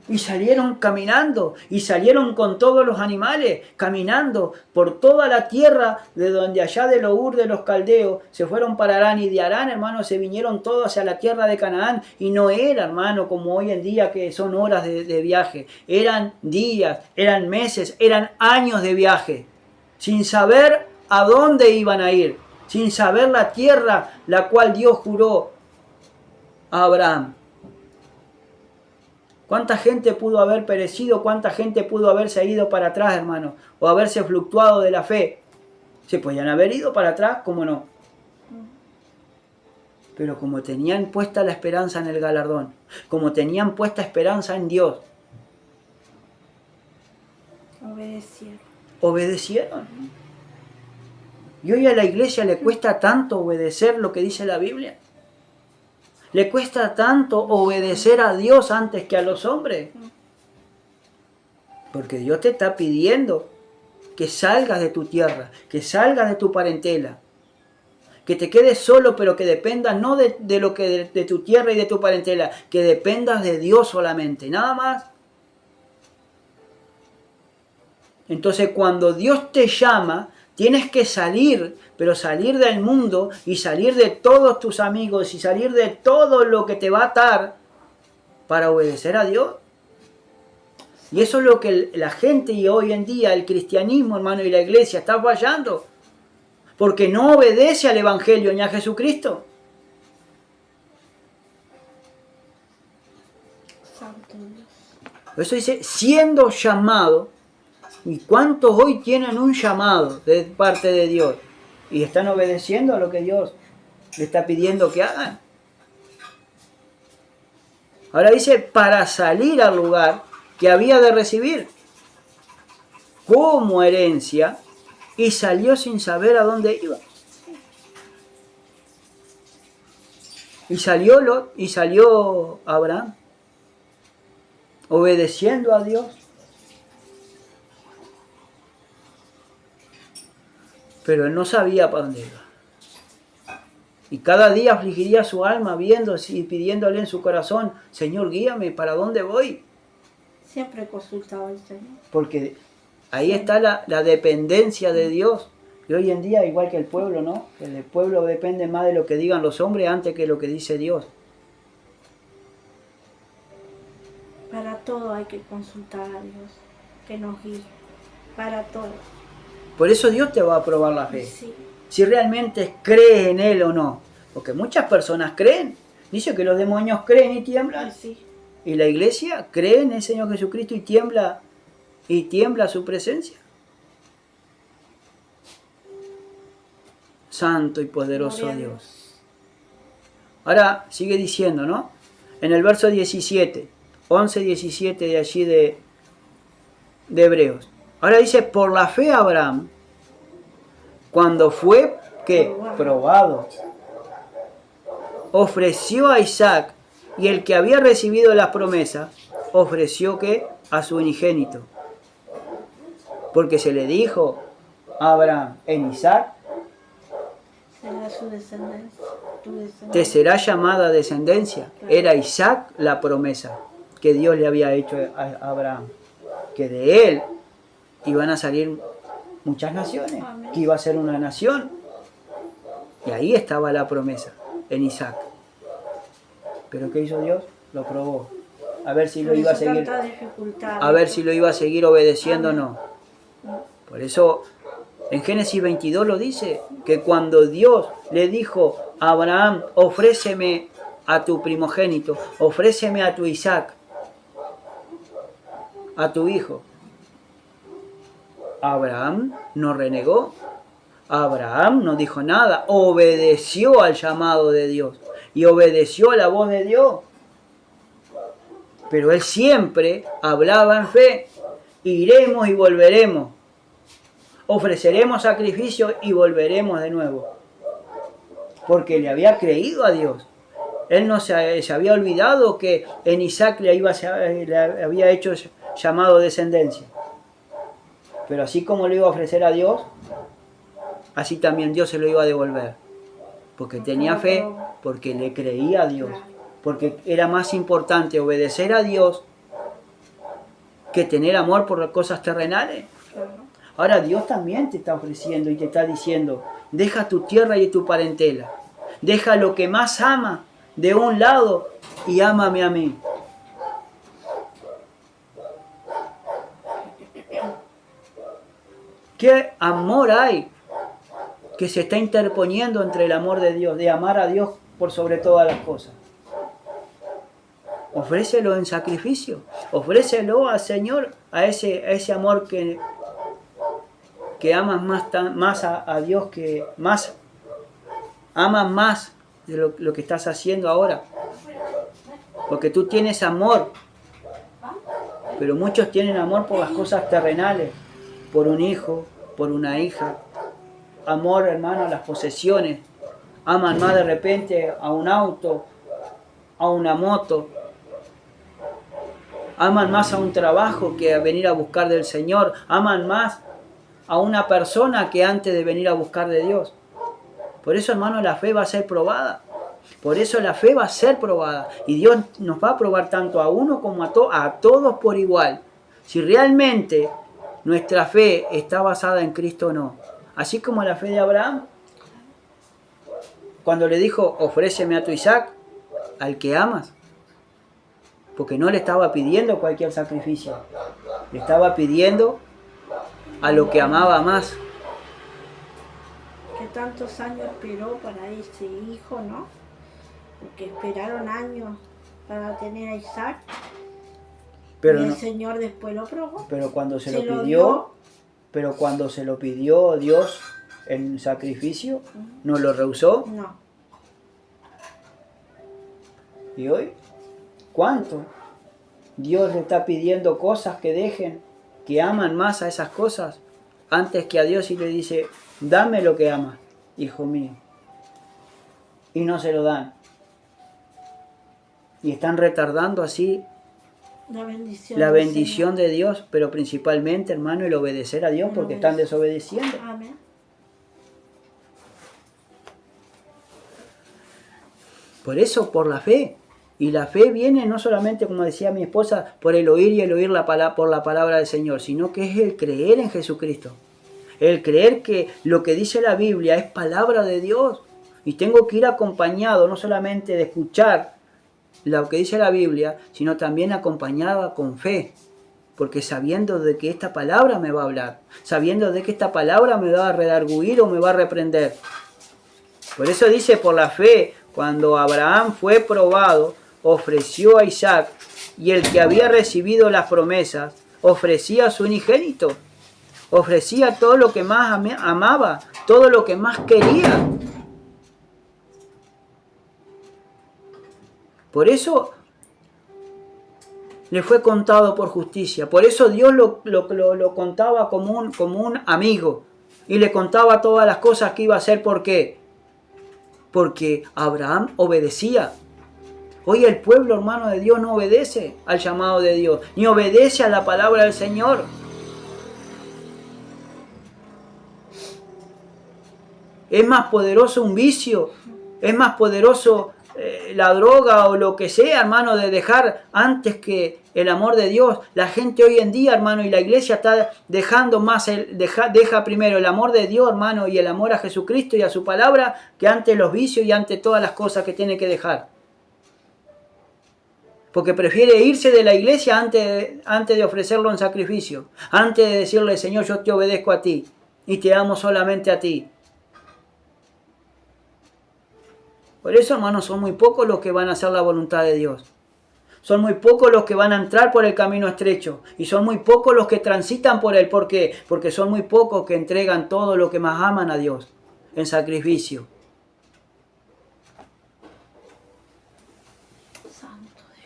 Y salieron caminando, y salieron con todos los animales, caminando por toda la tierra, de donde allá de Ur de los Caldeos, se fueron para Harán, y de Harán, hermano, se vinieron todos hacia la tierra de Canaán, y no era, hermano, como hoy en día que son horas de viaje, eran días, eran meses, eran años de viaje, sin saber a dónde iban a ir, sin saber la tierra la cual Dios juró a Abraham. ¿Cuánta gente pudo haber perecido? ¿Cuánta gente pudo haberse ido para atrás, hermano? O haberse fluctuado de la fe. Se podían haber ido para atrás, ¿cómo no? Pero como tenían puesta la esperanza en el galardón, como tenían puesta esperanza en Dios, obedecieron. Y hoy a la iglesia le cuesta tanto obedecer lo que dice la Biblia. Le cuesta tanto obedecer a Dios antes que a los hombres. Porque Dios te está pidiendo que salgas de tu tierra, que salgas de tu parentela, que te quedes solo, pero que dependas no de tu tierra y de tu parentela, que dependas de Dios solamente, nada más. Entonces cuando Dios te llama, tienes que salir, pero salir del mundo y salir de todos tus amigos y salir de todo lo que te va a atar para obedecer a Dios. Y eso es lo que la gente y hoy en día, el cristianismo, hermano, y la iglesia está fallando. Porque no obedece al Evangelio ni a Jesucristo. Por eso dice, siendo llamado. ¿Y cuántos hoy tienen un llamado de parte de Dios? Y están obedeciendo a lo que Dios le está pidiendo que hagan. Ahora dice, para salir al lugar que había de recibir como herencia, y salió sin saber a dónde iba. Y salió Lot, y salió Abraham, obedeciendo a Dios. Pero él no sabía para dónde iba. Y cada día afligiría su alma viendo y pidiéndole en su corazón, Señor, guíame, ¿para dónde voy? Siempre consultaba al Señor. Porque ahí está la dependencia de Dios. Y hoy en día, igual que el pueblo, ¿no? El pueblo depende más de lo que digan los hombres antes que lo que dice Dios. Para todo hay que consultar a Dios, que nos guíe. Para todo. Por eso Dios te va a probar la fe. Sí. Si realmente crees en Él o no. Porque muchas personas creen. Dice que los demonios creen y tiemblan. Sí. Y la iglesia cree en el Señor Jesucristo y tiembla su presencia. Santo y poderoso Dios. Ahora sigue diciendo, ¿no? En el verso 17, 11, 17 de allí de Hebreos. Ahora dice, por la fe Abraham, cuando fue, ¿qué? Probado, ofreció a Isaac, y el que había recibido las promesas, ofreció, ¿qué? A su unigénito. Porque se le dijo a Abraham, en Isaac, será su descendencia, tu descendencia. Te será llamada descendencia. Era Isaac la promesa que Dios le había hecho a Abraham. Que de él iban a salir muchas naciones. Amén. Que iba a ser una nación. Y ahí estaba la promesa, en Isaac. Pero ¿qué hizo Dios? Lo probó. A ver si lo iba a seguir. A ver si lo iba a seguir obedeciendo o no. Por eso en Génesis 22 lo dice, que cuando Dios le dijo a Abraham, ofréceme a tu primogénito, ofréceme a tu Isaac, a tu hijo. Abraham no renegó, Abraham no dijo nada, obedeció al llamado de Dios y obedeció a la voz de Dios. Pero él siempre hablaba en fe, iremos y volveremos. Ofreceremos sacrificio y volveremos de nuevo. Porque le había creído a Dios. Él no se había olvidado que en Isaac le había hecho llamado descendencia. Pero así como lo iba a ofrecer a Dios, así también Dios se lo iba a devolver. Porque tenía fe, porque le creía a Dios. Porque era más importante obedecer a Dios que tener amor por las cosas terrenales. Ahora Dios también te está ofreciendo y te está diciendo, deja tu tierra y tu parentela, deja lo que más ama de un lado y ámame a mí. ¿Qué amor hay que se está interponiendo entre el amor de Dios, de amar a Dios por sobre todas las cosas? Ofrécelo en sacrificio, ofrécelo al Señor, a ese amor que amas más a Dios, que más amas más de lo que estás haciendo ahora. Porque tú tienes amor, pero muchos tienen amor por las cosas terrenales, por un hijo, por una hija. Amor, hermano, a las posesiones. Aman más de repente a un auto, a una moto. Aman más a un trabajo que a venir a buscar del Señor. Aman más a una persona que antes de venir a buscar de Dios. Por eso, hermano, la fe va a ser probada. Por eso la fe va a ser probada. Y Dios nos va a probar tanto a uno como a todos por igual. Si realmente nuestra fe está basada en Cristo o no. Así como la fe de Abraham. Cuando le dijo, ofréceme a tu Isaac, al que amas. Porque no le estaba pidiendo cualquier sacrificio. Le estaba pidiendo a lo que amaba más. Que tantos años esperó para ese hijo, ¿no? Porque esperaron años para tener a Isaac. Pero y el no, Señor después lo probó. Pero cuando se lo dio. Pero cuando se lo pidió Dios en sacrificio, ¿no lo rehusó? No. ¿Y hoy? ¿Cuánto? Dios le está pidiendo cosas que dejen, que aman más a esas cosas, antes que a Dios, y le dice, dame lo que amas, hijo mío. Y no se lo dan. Y están retardando así la bendición de Dios, pero principalmente, hermano, el obedecer a Dios, porque están desobedeciendo. Amén. Por eso, por la fe. Y la fe viene no solamente, como decía mi esposa, por el oír y el oír por la palabra del Señor, sino que es el creer en Jesucristo. El creer que lo que dice la Biblia es palabra de Dios. Y tengo que ir acompañado no solamente de escuchar lo que dice la Biblia, sino también acompañada con fe. Porque sabiendo de que esta palabra me va a hablar, sabiendo de que esta palabra me va a redarguir o me va a reprender. Por eso dice, por la fe, cuando Abraham fue probado, ofreció a Isaac, y el que había recibido las promesas ofrecía a su unigénito, ofrecía todo lo que más amaba, todo lo que más quería. Por eso le fue contado por justicia, por eso Dios lo contaba como un amigo, y le contaba todas las cosas que iba a hacer. ¿Por qué? Porque Abraham obedecía. Hoy el pueblo, hermano de Dios, no obedece al llamado de Dios, ni obedece a la palabra del Señor. Es más poderoso un vicio, es más poderoso la droga o lo que sea, hermano, de dejar antes que el amor de Dios. La gente hoy en día, hermano, y la iglesia está dejando más, deja primero el amor de Dios, hermano, y el amor a Jesucristo y a su palabra, que ante los vicios y ante todas las cosas que tiene que dejar. Porque prefiere irse de la iglesia antes de ofrecerlo en sacrificio. Antes de decirle, Señor, yo te obedezco a ti y te amo solamente a ti. Por eso, hermanos, son muy pocos los que van a hacer la voluntad de Dios. Son muy pocos los que van a entrar por el camino estrecho. Y son muy pocos los que transitan por él. ¿Por qué? Porque son muy pocos que entregan todo lo que más aman a Dios en sacrificio.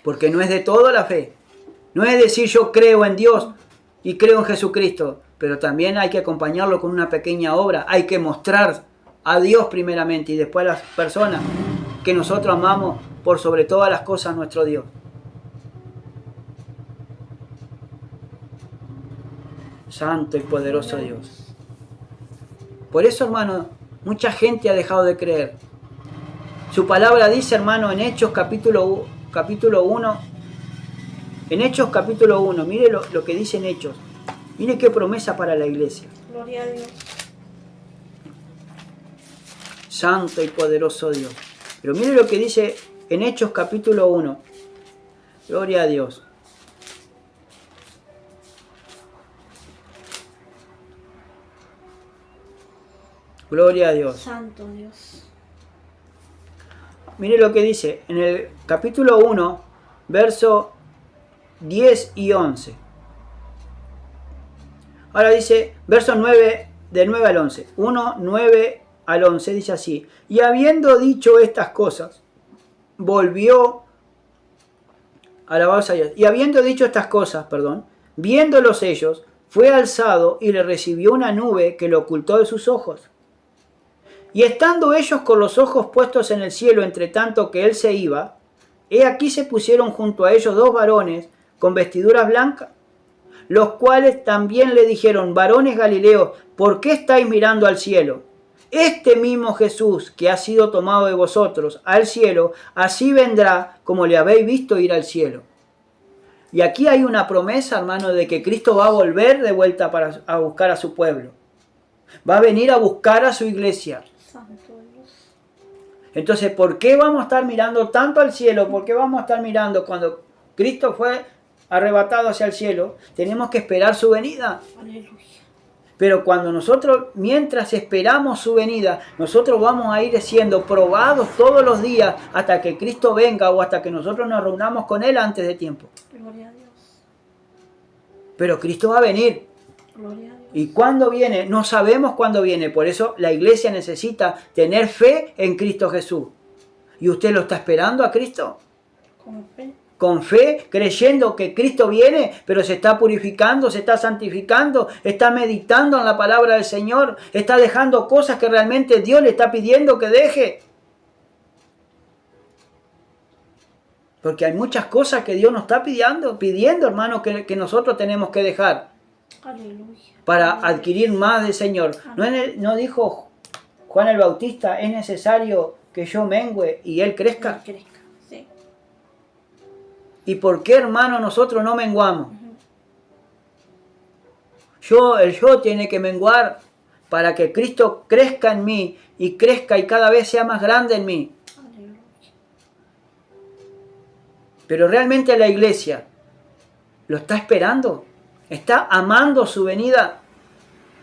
Porque no es de todo la fe. No es decir yo creo en Dios y creo en Jesucristo. Pero también hay que acompañarlo con una pequeña obra. Hay que mostrar a Dios primeramente y después a las personas que nosotros amamos por sobre todas las cosas a nuestro Dios. Santo y poderoso Dios. Por eso, hermano, mucha gente ha dejado de creer. Su palabra dice, hermano, en Hechos capítulo 1. En Hechos capítulo 1, mire lo que dice en Hechos. Mire qué promesa para la iglesia. Gloria a Dios. Santo y poderoso Dios. Pero mire lo que dice en Hechos capítulo 1. Gloria a Dios. Gloria a Dios. Santo Dios. Mire lo que dice en el capítulo 1, verso 10 y 11. Ahora dice, verso 9, del 9 al 11. 1, 9 al 11 dice así. Y habiendo dicho estas cosas, volvió, alabados a Dios. Y habiendo dicho estas cosas, viéndolos ellos, fue alzado y le recibió una nube que lo ocultó de sus ojos. Y estando ellos con los ojos puestos en el cielo, entre tanto que él se iba, he aquí se pusieron junto a ellos 2 varones con vestiduras blancas, los cuales también le dijeron, varones Galileos, ¿por qué estáis mirando al cielo? Este mismo Jesús que ha sido tomado de vosotros al cielo, así vendrá como le habéis visto ir al cielo. Y aquí hay una promesa, hermano, de que Cristo va a volver de vuelta a buscar a su pueblo. Va a venir a buscar a su iglesia. Entonces, ¿por qué vamos a estar mirando tanto al cielo? ¿Por qué vamos a estar mirando cuando Cristo fue arrebatado hacia el cielo? Tenemos que esperar su venida. Aleluya. Pero cuando nosotros, mientras esperamos su venida, nosotros vamos a ir siendo probados todos los días hasta que Cristo venga o hasta que nosotros nos reunamos con Él antes de tiempo. Gloria a Dios. Pero Cristo va a venir. Gloria a Dios. ¿Y cuándo viene? No sabemos cuándo viene. Por eso la iglesia necesita tener fe en Cristo Jesús. ¿Y usted lo está esperando a Cristo? Con fe. Con fe, creyendo que Cristo viene, pero se está purificando, se está santificando, está meditando en la palabra del Señor, está dejando cosas que realmente Dios le está pidiendo que deje. Porque hay muchas cosas que Dios nos está pidiendo, hermano, que nosotros tenemos que dejar. Aleluya. Para adquirir más del Señor. ¿No dijo Juan el Bautista, es necesario que yo mengüe y Él crezca? Que crezca, sí. ¿Y por qué, hermano, nosotros no menguamos? El yo tiene que menguar para que Cristo crezca en mí y crezca y cada vez sea más grande en mí. Pero realmente la iglesia lo está esperando, está amando su venida,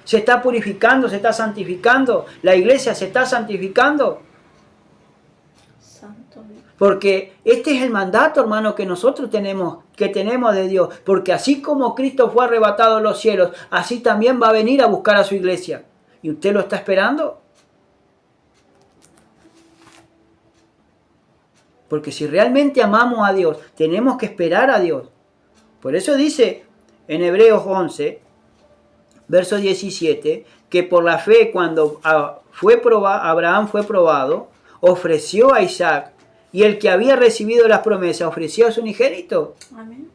se está purificando, se está santificando, la iglesia se está santificando. Santo Dios. Porque este es el mandato, hermano, que nosotros tenemos de Dios. Porque así como Cristo fue arrebatado a los cielos, así también va a venir a buscar a su iglesia. ¿Y usted lo está esperando? Porque si realmente amamos a Dios, tenemos que esperar a Dios. Por eso dice en Hebreos 11, verso 17, que por la fe cuando Abraham fue probado, ofreció a Isaac, y el que había recibido las promesas ofreció a su unigénito. Amén.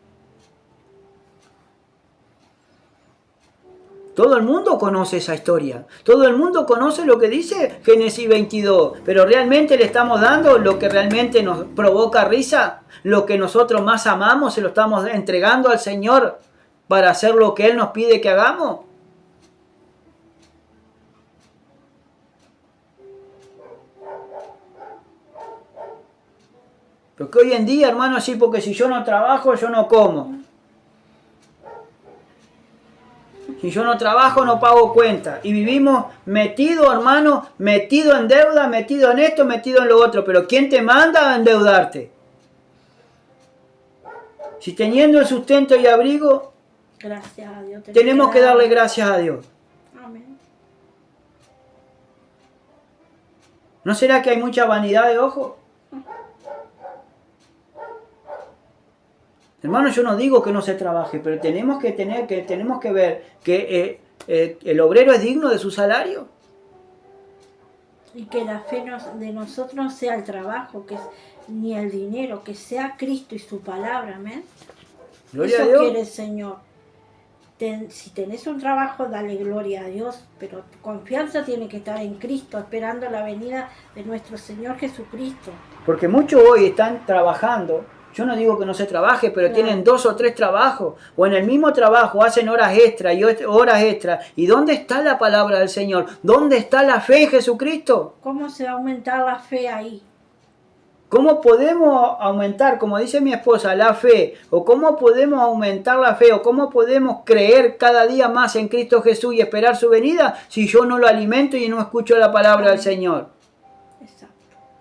Todo el mundo conoce esa historia. Todo el mundo conoce lo que dice Génesis 22. Pero realmente le estamos dando lo que realmente nos provoca risa. Lo que nosotros más amamos, se lo estamos entregando al Señor para hacer lo que Él nos pide que hagamos. Porque hoy en día, hermano, sí, porque si yo no trabajo, yo no como. Si yo no trabajo, no pago cuenta. Y vivimos metidos, hermano, metido en deuda, metido en esto, metido en lo otro. Pero ¿quién te manda a endeudarte? Si teniendo el sustento y abrigo, gracias a Dios, tenemos que darle gracias a Dios. Amén. ¿No será que hay mucha vanidad de ojo? Hermano, yo no digo que no se trabaje, pero tenemos que ver que el obrero es digno de su salario. Y que la fe de nosotros no sea el trabajo, ni el dinero, que sea Cristo y su palabra, amén. Gloria Eso a Dios. quiere el Señor. Si tenés un trabajo, dale gloria a Dios, pero tu confianza tiene que estar en Cristo, esperando la venida de nuestro Señor Jesucristo. Porque muchos hoy están trabajando. Yo no digo que no se trabaje, pero claro, tienen 2 o 3 trabajos. O en el mismo trabajo hacen horas extras y horas extras. ¿Y dónde está la palabra del Señor? ¿Dónde está la fe en Jesucristo? ¿Cómo se va a aumentar la fe ahí? ¿Cómo podemos aumentar, como dice mi esposa, la fe? ¿O cómo podemos aumentar la fe? ¿O cómo podemos creer cada día más en Cristo Jesús y esperar su venida si yo no lo alimento y no escucho la palabra del Señor? Exacto.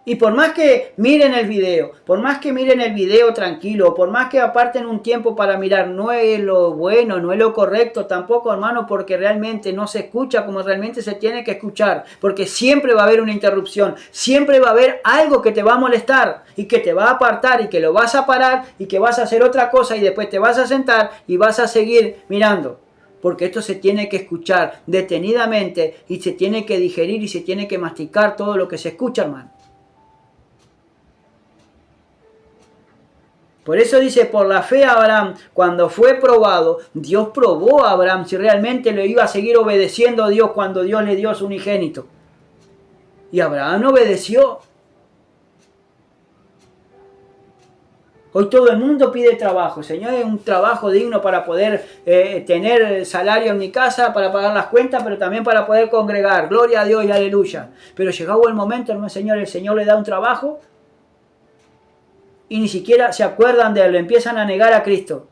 Y por más que miren el video, tranquilo, por más que aparten un tiempo para mirar, no es lo bueno, no es lo correcto tampoco, hermano, porque realmente no se escucha como realmente se tiene que escuchar, porque siempre va a haber una interrupción, siempre va a haber algo que te va a molestar y que te va a apartar y que lo vas a parar y que vas a hacer otra cosa y después te vas a sentar y vas a seguir mirando. Porque esto se tiene que escuchar detenidamente y se tiene que digerir y se tiene que masticar todo lo que se escucha, hermano. Por eso dice, por la fe Abraham, cuando fue probado, Dios probó a Abraham si realmente le iba a seguir obedeciendo a Dios cuando Dios le dio su unigénito. Y Abraham obedeció. Hoy todo el mundo pide trabajo. Señor, es un trabajo digno para poder tener salario en mi casa, para pagar las cuentas, pero también para poder congregar. Gloria a Dios y aleluya. Pero llegado el momento, hermano, el Señor le da un trabajo y ni siquiera se acuerdan de él, le empiezan a negar a Cristo.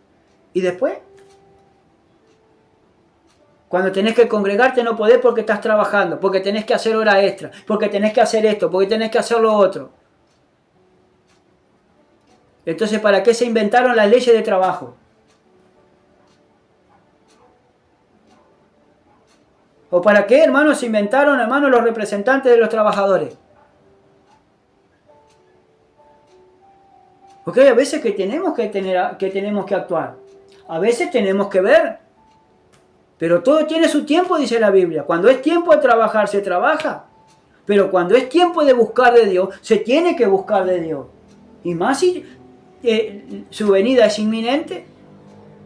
¿Y después? Cuando tenés que congregarte no podés porque estás trabajando, porque tenés que hacer hora extra, porque tenés que hacer esto, porque tenés que hacer lo otro. Entonces, ¿para qué se inventaron las leyes de trabajo? ¿O para qué, hermanos, se inventaron, hermanos, los representantes de los trabajadores? Porque hay a veces que tenemos que actuar. A veces tenemos que ver. Pero todo tiene su tiempo, dice la Biblia. Cuando es tiempo de trabajar, se trabaja. Pero cuando es tiempo de buscar de Dios, se tiene que buscar de Dios. Y más si su venida es inminente.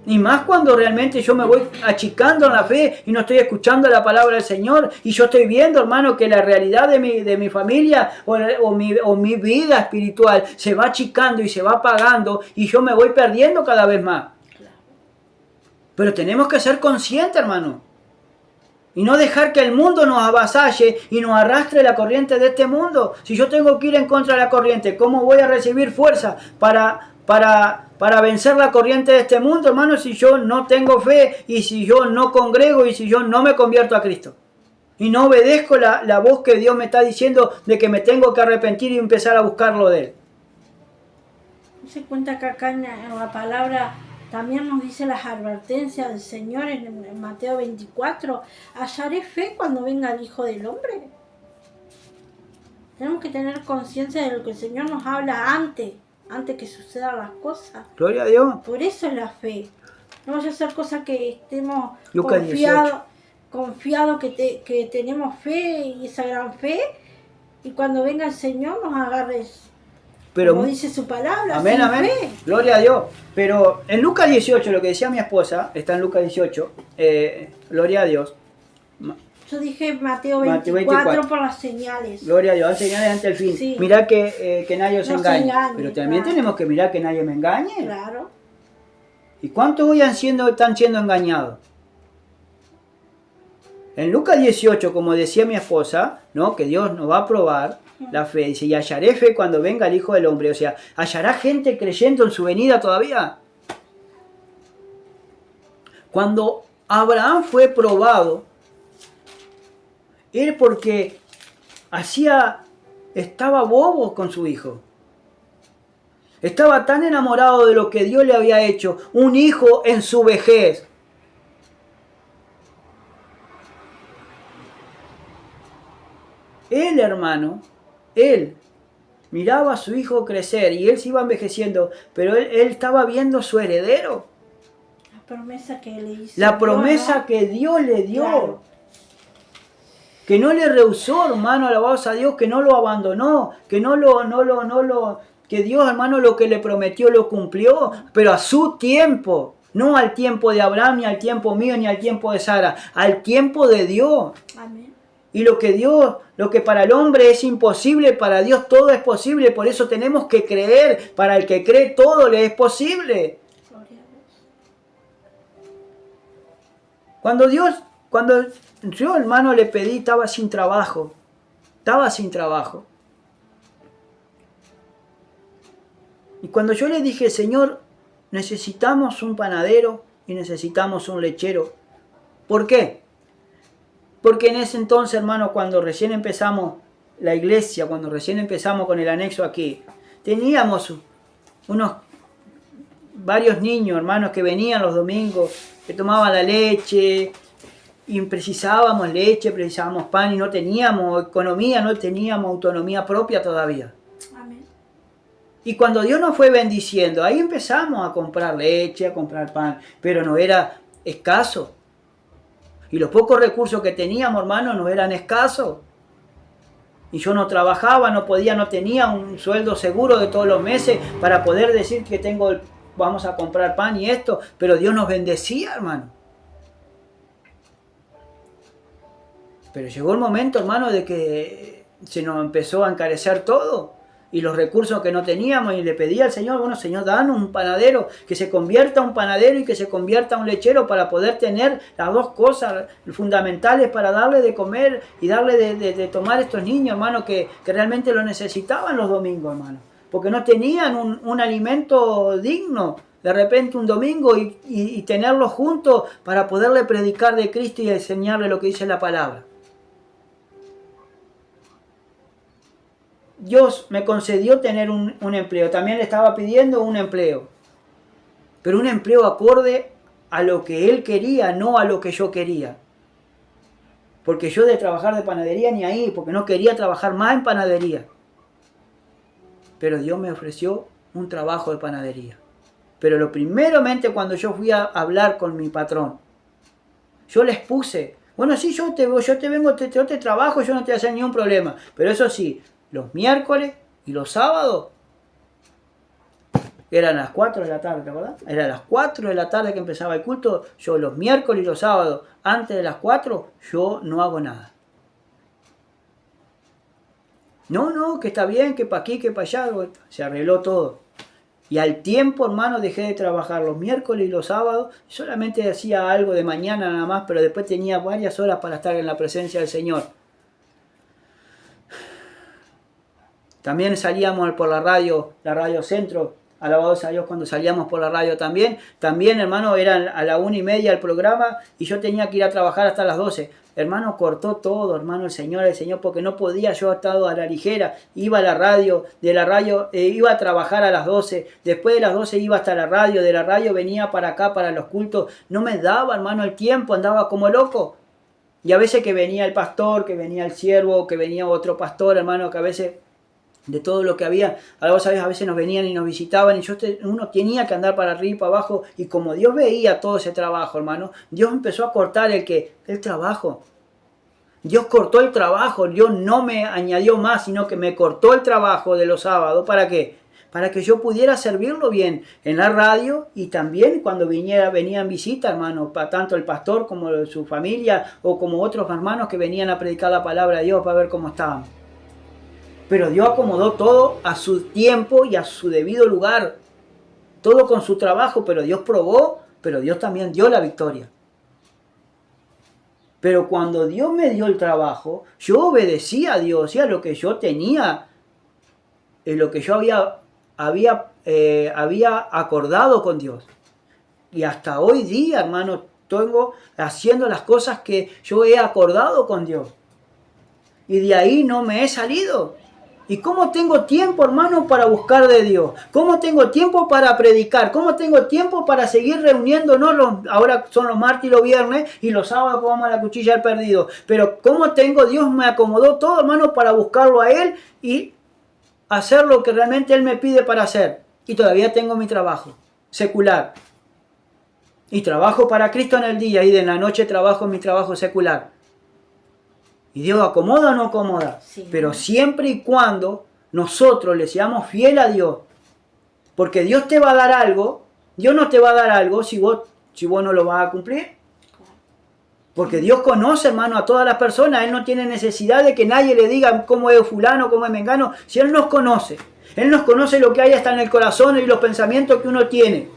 Y más cuando realmente yo me voy achicando en la fe y no estoy escuchando la palabra del Señor. Y yo estoy viendo, hermano, que la realidad de mi familia o mi vida espiritual se va achicando y se va apagando. Y yo me voy perdiendo cada vez más. Pero tenemos que ser conscientes, hermano. Y no dejar que el mundo nos avasalle y nos arrastre la corriente de este mundo. Si yo tengo que ir en contra de la corriente, ¿cómo voy a recibir fuerza para vencer la corriente de este mundo, hermano, si yo no tengo fe y si yo no congrego y si yo no me convierto a Cristo? Y no obedezco la voz que Dios me está diciendo de que me tengo que arrepentir y empezar a buscarlo de Él. Se cuenta que acá en la palabra también nos dice las advertencias del Señor en Mateo 24. Hallaré fe cuando venga el Hijo del Hombre. Tenemos que tener conciencia de lo que el Señor nos habla antes que sucedan las cosas. Gloria a Dios. Por eso es la fe. No vaya a ser cosa que estemos Lucas confiados que tenemos fe y esa gran fe, y cuando venga el Señor nos agarre, pero, como dice su palabra, amén, sin amén. fe. Gloria a Dios. Pero en Lucas 18, lo que decía mi esposa, está en Lucas 18, gloria a Dios. Yo dije Mateo 24 por las señales. Gloria a Dios, hay señales ante el fin. Sí. Mirá que nadie os engañe. Pero también claro. tenemos que mirar que nadie me engañe. Claro. ¿Y cuántos hoy están siendo engañados? En Lucas 18, como decía mi esposa, ¿no? Que Dios nos va a probar la fe. Dice, y hallaré fe cuando venga el Hijo del Hombre. O sea, ¿hallará gente creyendo en su venida todavía? Cuando Abraham fue probado, era porque estaba bobo con su hijo. Estaba tan enamorado de lo que Dios le había hecho, un hijo en su vejez. Él, hermano, él miraba a su hijo crecer y él se iba envejeciendo, pero él estaba viendo su heredero. La promesa que le hizo. La promesa, ¿no?, que Dios le dio. Claro. Que no le rehusó, hermano, alabados a Dios, que no lo abandonó, que que Dios, hermano, lo que le prometió lo cumplió, pero a su tiempo, no al tiempo de Abraham, ni al tiempo mío, ni al tiempo de Sara, al tiempo de Dios. Amén. Y lo que para el hombre es imposible, para Dios todo es posible, por eso tenemos que creer, para el que cree todo le es posible. Cuando yo, hermano, le pedí, estaba sin trabajo. Y cuando yo le dije, Señor, necesitamos un panadero y necesitamos un lechero. ¿Por qué? Porque en ese entonces, hermano, cuando recién empezamos la iglesia, cuando recién empezamos con el anexo aquí, teníamos varios niños, hermanos, que venían los domingos, que tomaban la leche, y precisábamos leche, precisábamos pan, y no teníamos economía, no teníamos autonomía propia todavía. Amén. Y cuando Dios nos fue bendiciendo, ahí empezamos a comprar leche, a comprar pan, pero no era escaso. Y los pocos recursos que teníamos, hermano, no eran escasos. Y yo no trabajaba, no tenía un sueldo seguro de todos los meses para poder decir que vamos a comprar pan y esto, pero Dios nos bendecía, hermano. Pero llegó el momento, hermano, de que se nos empezó a encarecer todo. Y los recursos que no teníamos, y le pedía al Señor, bueno, Señor, danos un panadero, que se convierta un panadero y que se convierta un lechero para poder tener las dos cosas fundamentales para darle de comer y darle de tomar a estos niños, hermano, que realmente lo necesitaban los domingos, hermano. Porque no tenían un alimento digno. De repente un domingo y tenerlos juntos para poderle predicar de Cristo y enseñarle lo que dice la palabra. Dios me concedió tener un empleo. También le estaba pidiendo un empleo. Pero un empleo acorde a lo que Él quería, no a lo que yo quería. Porque yo de trabajar de panadería ni ahí, porque no quería trabajar más en panadería. Pero Dios me ofreció un trabajo de panadería. Pero primeramente cuando yo fui a hablar con mi patrón, yo les puse, bueno, sí, yo te trabajo, yo no te voy a hacer ningún problema. Pero eso sí, los miércoles y los sábados, Eran las 4 de la tarde, ¿verdad? Era las 4 de la tarde que empezaba el culto. Yo los miércoles y los sábados, antes de las 4, yo no hago nada. No, que está bien, que para aquí, que para allá. Se arregló todo. Y al tiempo, hermano, dejé de trabajar los miércoles y los sábados. Solamente hacía algo de mañana nada más, pero después tenía varias horas para estar en la presencia del Señor. También salíamos por la radio Centro. Alabado sea Dios cuando salíamos por la radio también. También, hermano, eran a la 1:30 el programa y yo tenía que ir a trabajar hasta las 12. Hermano, cortó todo, hermano, el Señor, porque no podía, yo estaba a la ligera. Iba a la radio, de la radio iba a trabajar a las 12. Después de las 12 iba hasta la radio, de la radio venía para acá, para los cultos. No me daba, hermano, el tiempo, andaba como loco. Y a veces que venía el pastor, que venía el siervo, que venía otro pastor, hermano, que a veces... de todo lo que había, a veces nos venían y nos visitaban y uno tenía que andar para arriba y para abajo, y como Dios veía todo ese trabajo, hermano, Dios empezó a cortar el trabajo. Dios cortó el trabajo, Dios no me añadió más, sino que me cortó el trabajo de los sábados. ¿Para qué? Para que yo pudiera servirlo bien en la radio y también cuando venían visitas, hermano, para tanto el pastor como su familia o como otros hermanos que venían a predicar la palabra de Dios para ver cómo estaban. Pero Dios acomodó todo a su tiempo y a su debido lugar. Todo con su trabajo, pero Dios probó, pero Dios también dio la victoria. Pero cuando Dios me dio el trabajo, yo obedecí a Dios y a lo que yo tenía, lo que yo había acordado con Dios. Y hasta hoy día, hermano, tengo haciendo las cosas que yo he acordado con Dios. Y de ahí no me he salido. ¿Y cómo tengo tiempo, hermano, para buscar de Dios? ¿Cómo tengo tiempo para predicar? ¿Cómo tengo tiempo para seguir reuniéndonos? Ahora son los martes y los viernes y los sábados vamos a la cuchilla del perdido. Pero ¿cómo tengo? Dios me acomodó todo, hermano, para buscarlo a Él y hacer lo que realmente Él me pide para hacer. Y todavía tengo mi trabajo secular. Y trabajo para Cristo en el día y de la noche trabajo en mi trabajo secular. ¿Y Dios acomoda o no acomoda? Sí. Pero siempre y cuando nosotros le seamos fieles a Dios. Porque Dios te va a dar algo. Dios no te va a dar algo si vos no lo vas a cumplir. Porque Dios conoce, hermano, a todas las personas. Él no tiene necesidad de que nadie le diga cómo es fulano, cómo es mengano. Si Él nos conoce. Él nos conoce lo que hay hasta en el corazón y los pensamientos que uno tiene.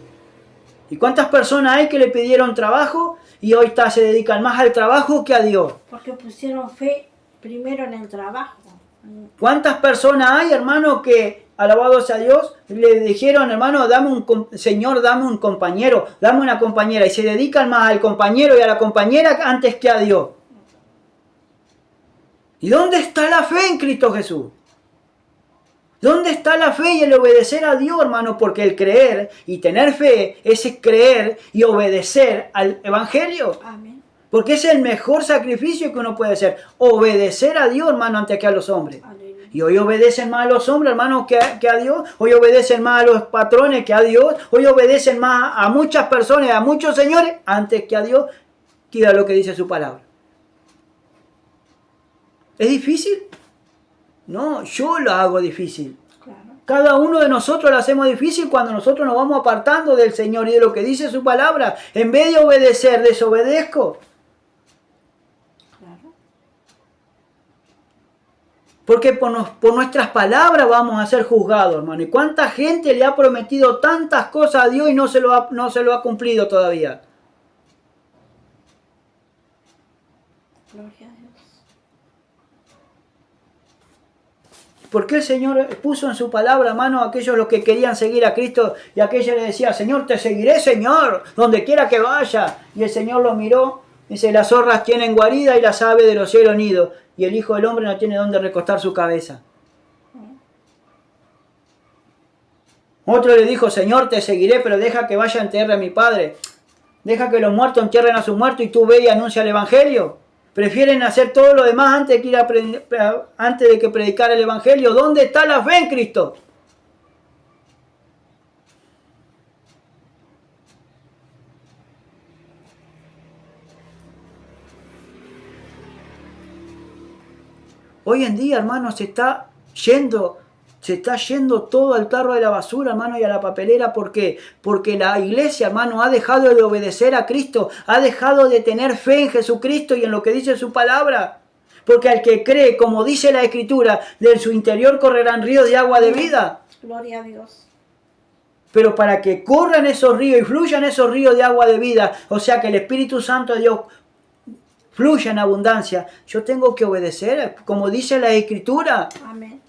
¿Y cuántas personas hay que le pidieron trabajo y hoy se dedican más al trabajo que a Dios? Porque pusieron fe primero en el trabajo. ¿Cuántas personas hay, hermano, que, alabado sea Dios, le dijeron, hermano, Señor, dame un compañero, dame una compañera, y se dedican más al compañero y a la compañera antes que a Dios? ¿Y dónde está la fe en Cristo Jesús? ¿Dónde está la fe y el obedecer a Dios, hermano? Porque el creer y tener fe es creer y obedecer al Evangelio. Amén. Porque es el mejor sacrificio que uno puede hacer. Obedecer a Dios, hermano, antes que a los hombres. Aleluya. Y hoy obedecen más a los hombres, hermano, que a Dios. Hoy obedecen más a los patrones que a Dios. Hoy obedecen más a muchas personas, a muchos señores, antes que a Dios, que a lo que dice su palabra. ¿Es difícil? No, yo lo hago difícil. Claro. Cada uno de nosotros lo hacemos difícil cuando nosotros nos vamos apartando del Señor y de lo que dice su palabra. En vez de obedecer, desobedezco. Claro. Porque por nuestras palabras vamos a ser juzgados, hermano. ¿Y cuánta gente le ha prometido tantas cosas a Dios y no se lo ha cumplido todavía? Gloria a Dios. Porque el Señor puso en su palabra, hermano, a aquellos los que querían seguir a Cristo y aquellos le decía, Señor, te seguiré, Señor, donde quiera que vaya. Y el Señor lo miró, dice, las zorras tienen guarida y las aves de los cielos nido, y el Hijo del Hombre no tiene dónde recostar su cabeza. Otro le dijo, Señor, te seguiré, pero deja que vaya a enterrar a mi Padre. Deja que los muertos entierren a su muerto y tú ve y anuncia el Evangelio. Prefieren hacer todo lo demás antes de que predicar el Evangelio. ¿Dónde está la fe en Cristo? Hoy en día, hermanos, se Se está yendo todo al tarro de la basura, hermano, y a la papelera. ¿Por qué? Porque la iglesia, hermano, ha dejado de obedecer a Cristo. Ha dejado de tener fe en Jesucristo y en lo que dice su palabra. Porque al que cree, como dice la Escritura, de su interior correrán ríos de agua de vida. Gloria a Dios. Pero para que corran esos ríos y fluyan esos ríos de agua de vida, o sea que el Espíritu Santo de Dios fluya en abundancia, yo tengo que obedecer, como dice la Escritura. Amén.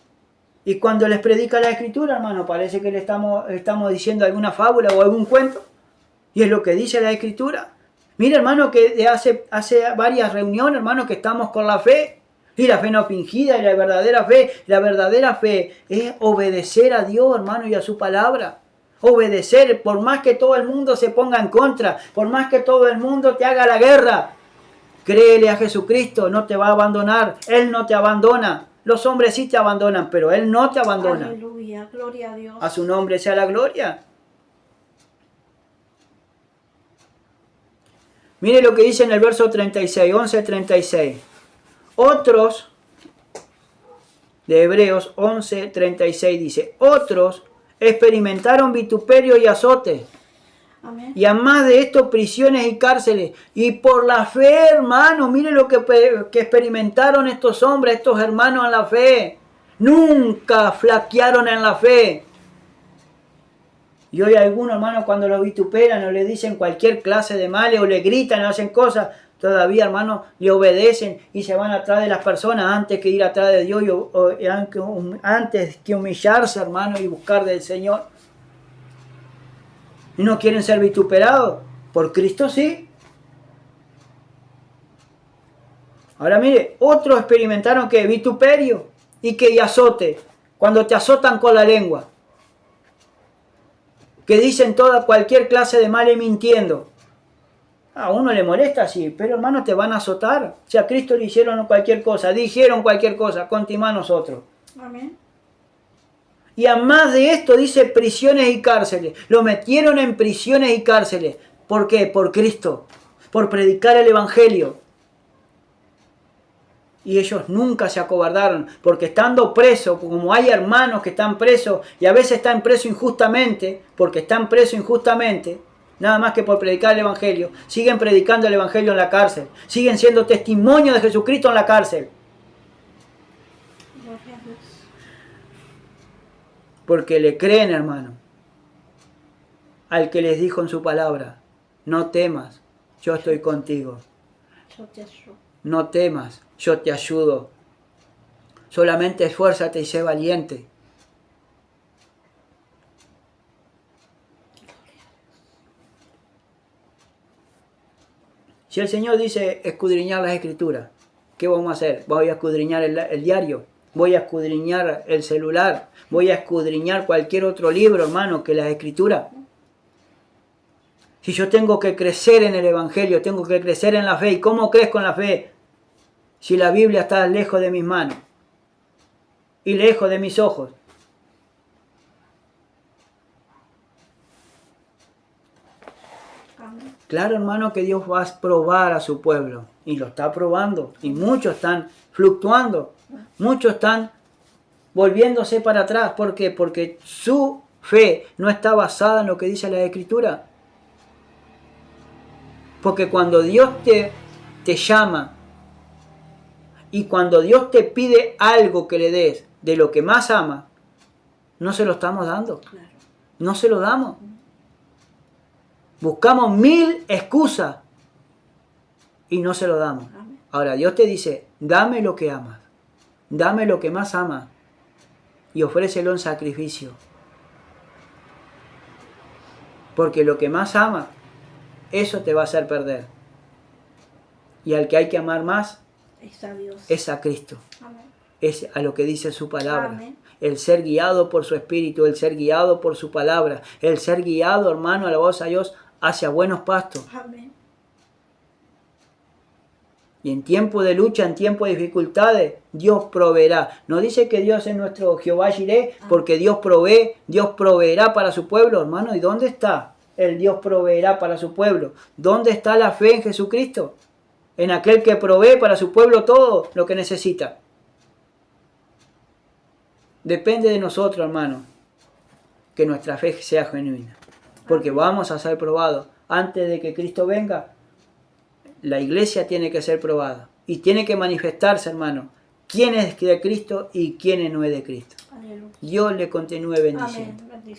Y cuando les predica la Escritura, hermano, parece que le estamos diciendo alguna fábula o algún cuento. Y es lo que dice la Escritura. Mira, hermano, que hace varias reuniones, hermano, que estamos con la fe. Y la fe no fingida y la verdadera fe. La verdadera fe es obedecer a Dios, hermano, y a su palabra. Obedecer, por más que todo el mundo se ponga en contra, por más que todo el mundo te haga la guerra. Créele a Jesucristo, no te va a abandonar. Él no te abandona. Los hombres sí te abandonan, pero Él no te abandona. Aleluya, gloria a Dios. A su nombre sea la gloria. Mire lo que dice en el verso 36, 11:36. Otros, de Hebreos 11:36 dice, otros experimentaron vituperio y azote. Amén. Y además de esto, prisiones y cárceles. Y por la fe, hermano, mire lo que experimentaron estos hombres, estos hermanos en la fe. Nunca flaquearon en la fe. Y hoy algunos hermanos cuando los vituperan o le dicen cualquier clase de males o le gritan o hacen cosas, todavía hermanos le obedecen y se van atrás de las personas antes que ir atrás de Dios antes que humillarse, hermano, y buscar del Señor. Y no quieren ser vituperados. Por Cristo sí. Ahora mire, otros experimentaron que vituperio y que azote. Cuando te azotan con la lengua. Que dicen cualquier clase de mal y mintiendo. A uno le molesta así, pero hermano te van a azotar. Si a Cristo le hicieron cualquier cosa, dijeron cualquier cosa, continúa nosotros. Amén. Y además de esto dice prisiones y cárceles. Lo metieron en prisiones y cárceles. ¿Por qué? Por Cristo. Por predicar el Evangelio. Y ellos nunca se acobardaron. Porque estando presos, como hay hermanos que están presos, y a veces están presos injustamente, porque están presos injustamente, nada más que por predicar el Evangelio, siguen predicando el Evangelio en la cárcel. Siguen siendo testimonio de Jesucristo en la cárcel. Gloria a Dios. Porque le creen, hermano, al que les dijo en su palabra, no temas, yo estoy contigo. Yo te ayudo. No temas, yo te ayudo. Solamente esfuérzate y sé valiente. Si el Señor dice escudriñar las Escrituras, ¿qué vamos a hacer? Voy a escudriñar el diario, voy a escudriñar el celular, voy a escudriñar cualquier otro libro, hermano, que las Escrituras. Si yo tengo que crecer en el Evangelio, tengo que crecer en la fe. ¿Y cómo crezco en la fe? Si la Biblia está lejos de mis manos y lejos de mis ojos. Amén. Claro, hermano, que Dios va a probar a su pueblo. Y lo está probando. Y muchos están fluctuando. Muchos están volviéndose para atrás. ¿Por qué? Porque su fe no está basada en lo que dice la Escritura. Porque cuando Dios te llama y cuando Dios te pide algo que le des de lo que más ama, no se lo estamos dando. Claro. No se lo damos. Buscamos 1000 excusas y no se lo damos. Amén. Ahora Dios te dice, dame lo que amas, dame lo que más amas y ofrécelo en sacrificio. Porque lo que más amas, eso te va a hacer perder. Y al que hay que amar más Es a Dios. es a Cristo. Amén. Es a lo que dice su palabra. Amén. El ser guiado por su Espíritu, el ser guiado por su palabra, el ser guiado, hermano, alabados a Dios, hacia buenos pastos. Amén. Y en tiempo de lucha, en tiempo de dificultades, Dios proveerá. No dice que Dios es nuestro Jehová Jireh, porque Dios provee, Dios proveerá para su pueblo, hermano. ¿Y dónde está el Dios proveerá para su pueblo? ¿Dónde está la fe en Jesucristo? En aquel que provee para su pueblo todo lo que necesita. Depende de nosotros, hermano, que nuestra fe sea genuina. Porque vamos a ser probados. Antes de que Cristo venga, la iglesia tiene que ser probada. Y tiene que manifestarse, hermano, quién es de Cristo y quién no es de Cristo. Aleluya. Dios le continúe bendiciendo. Amén.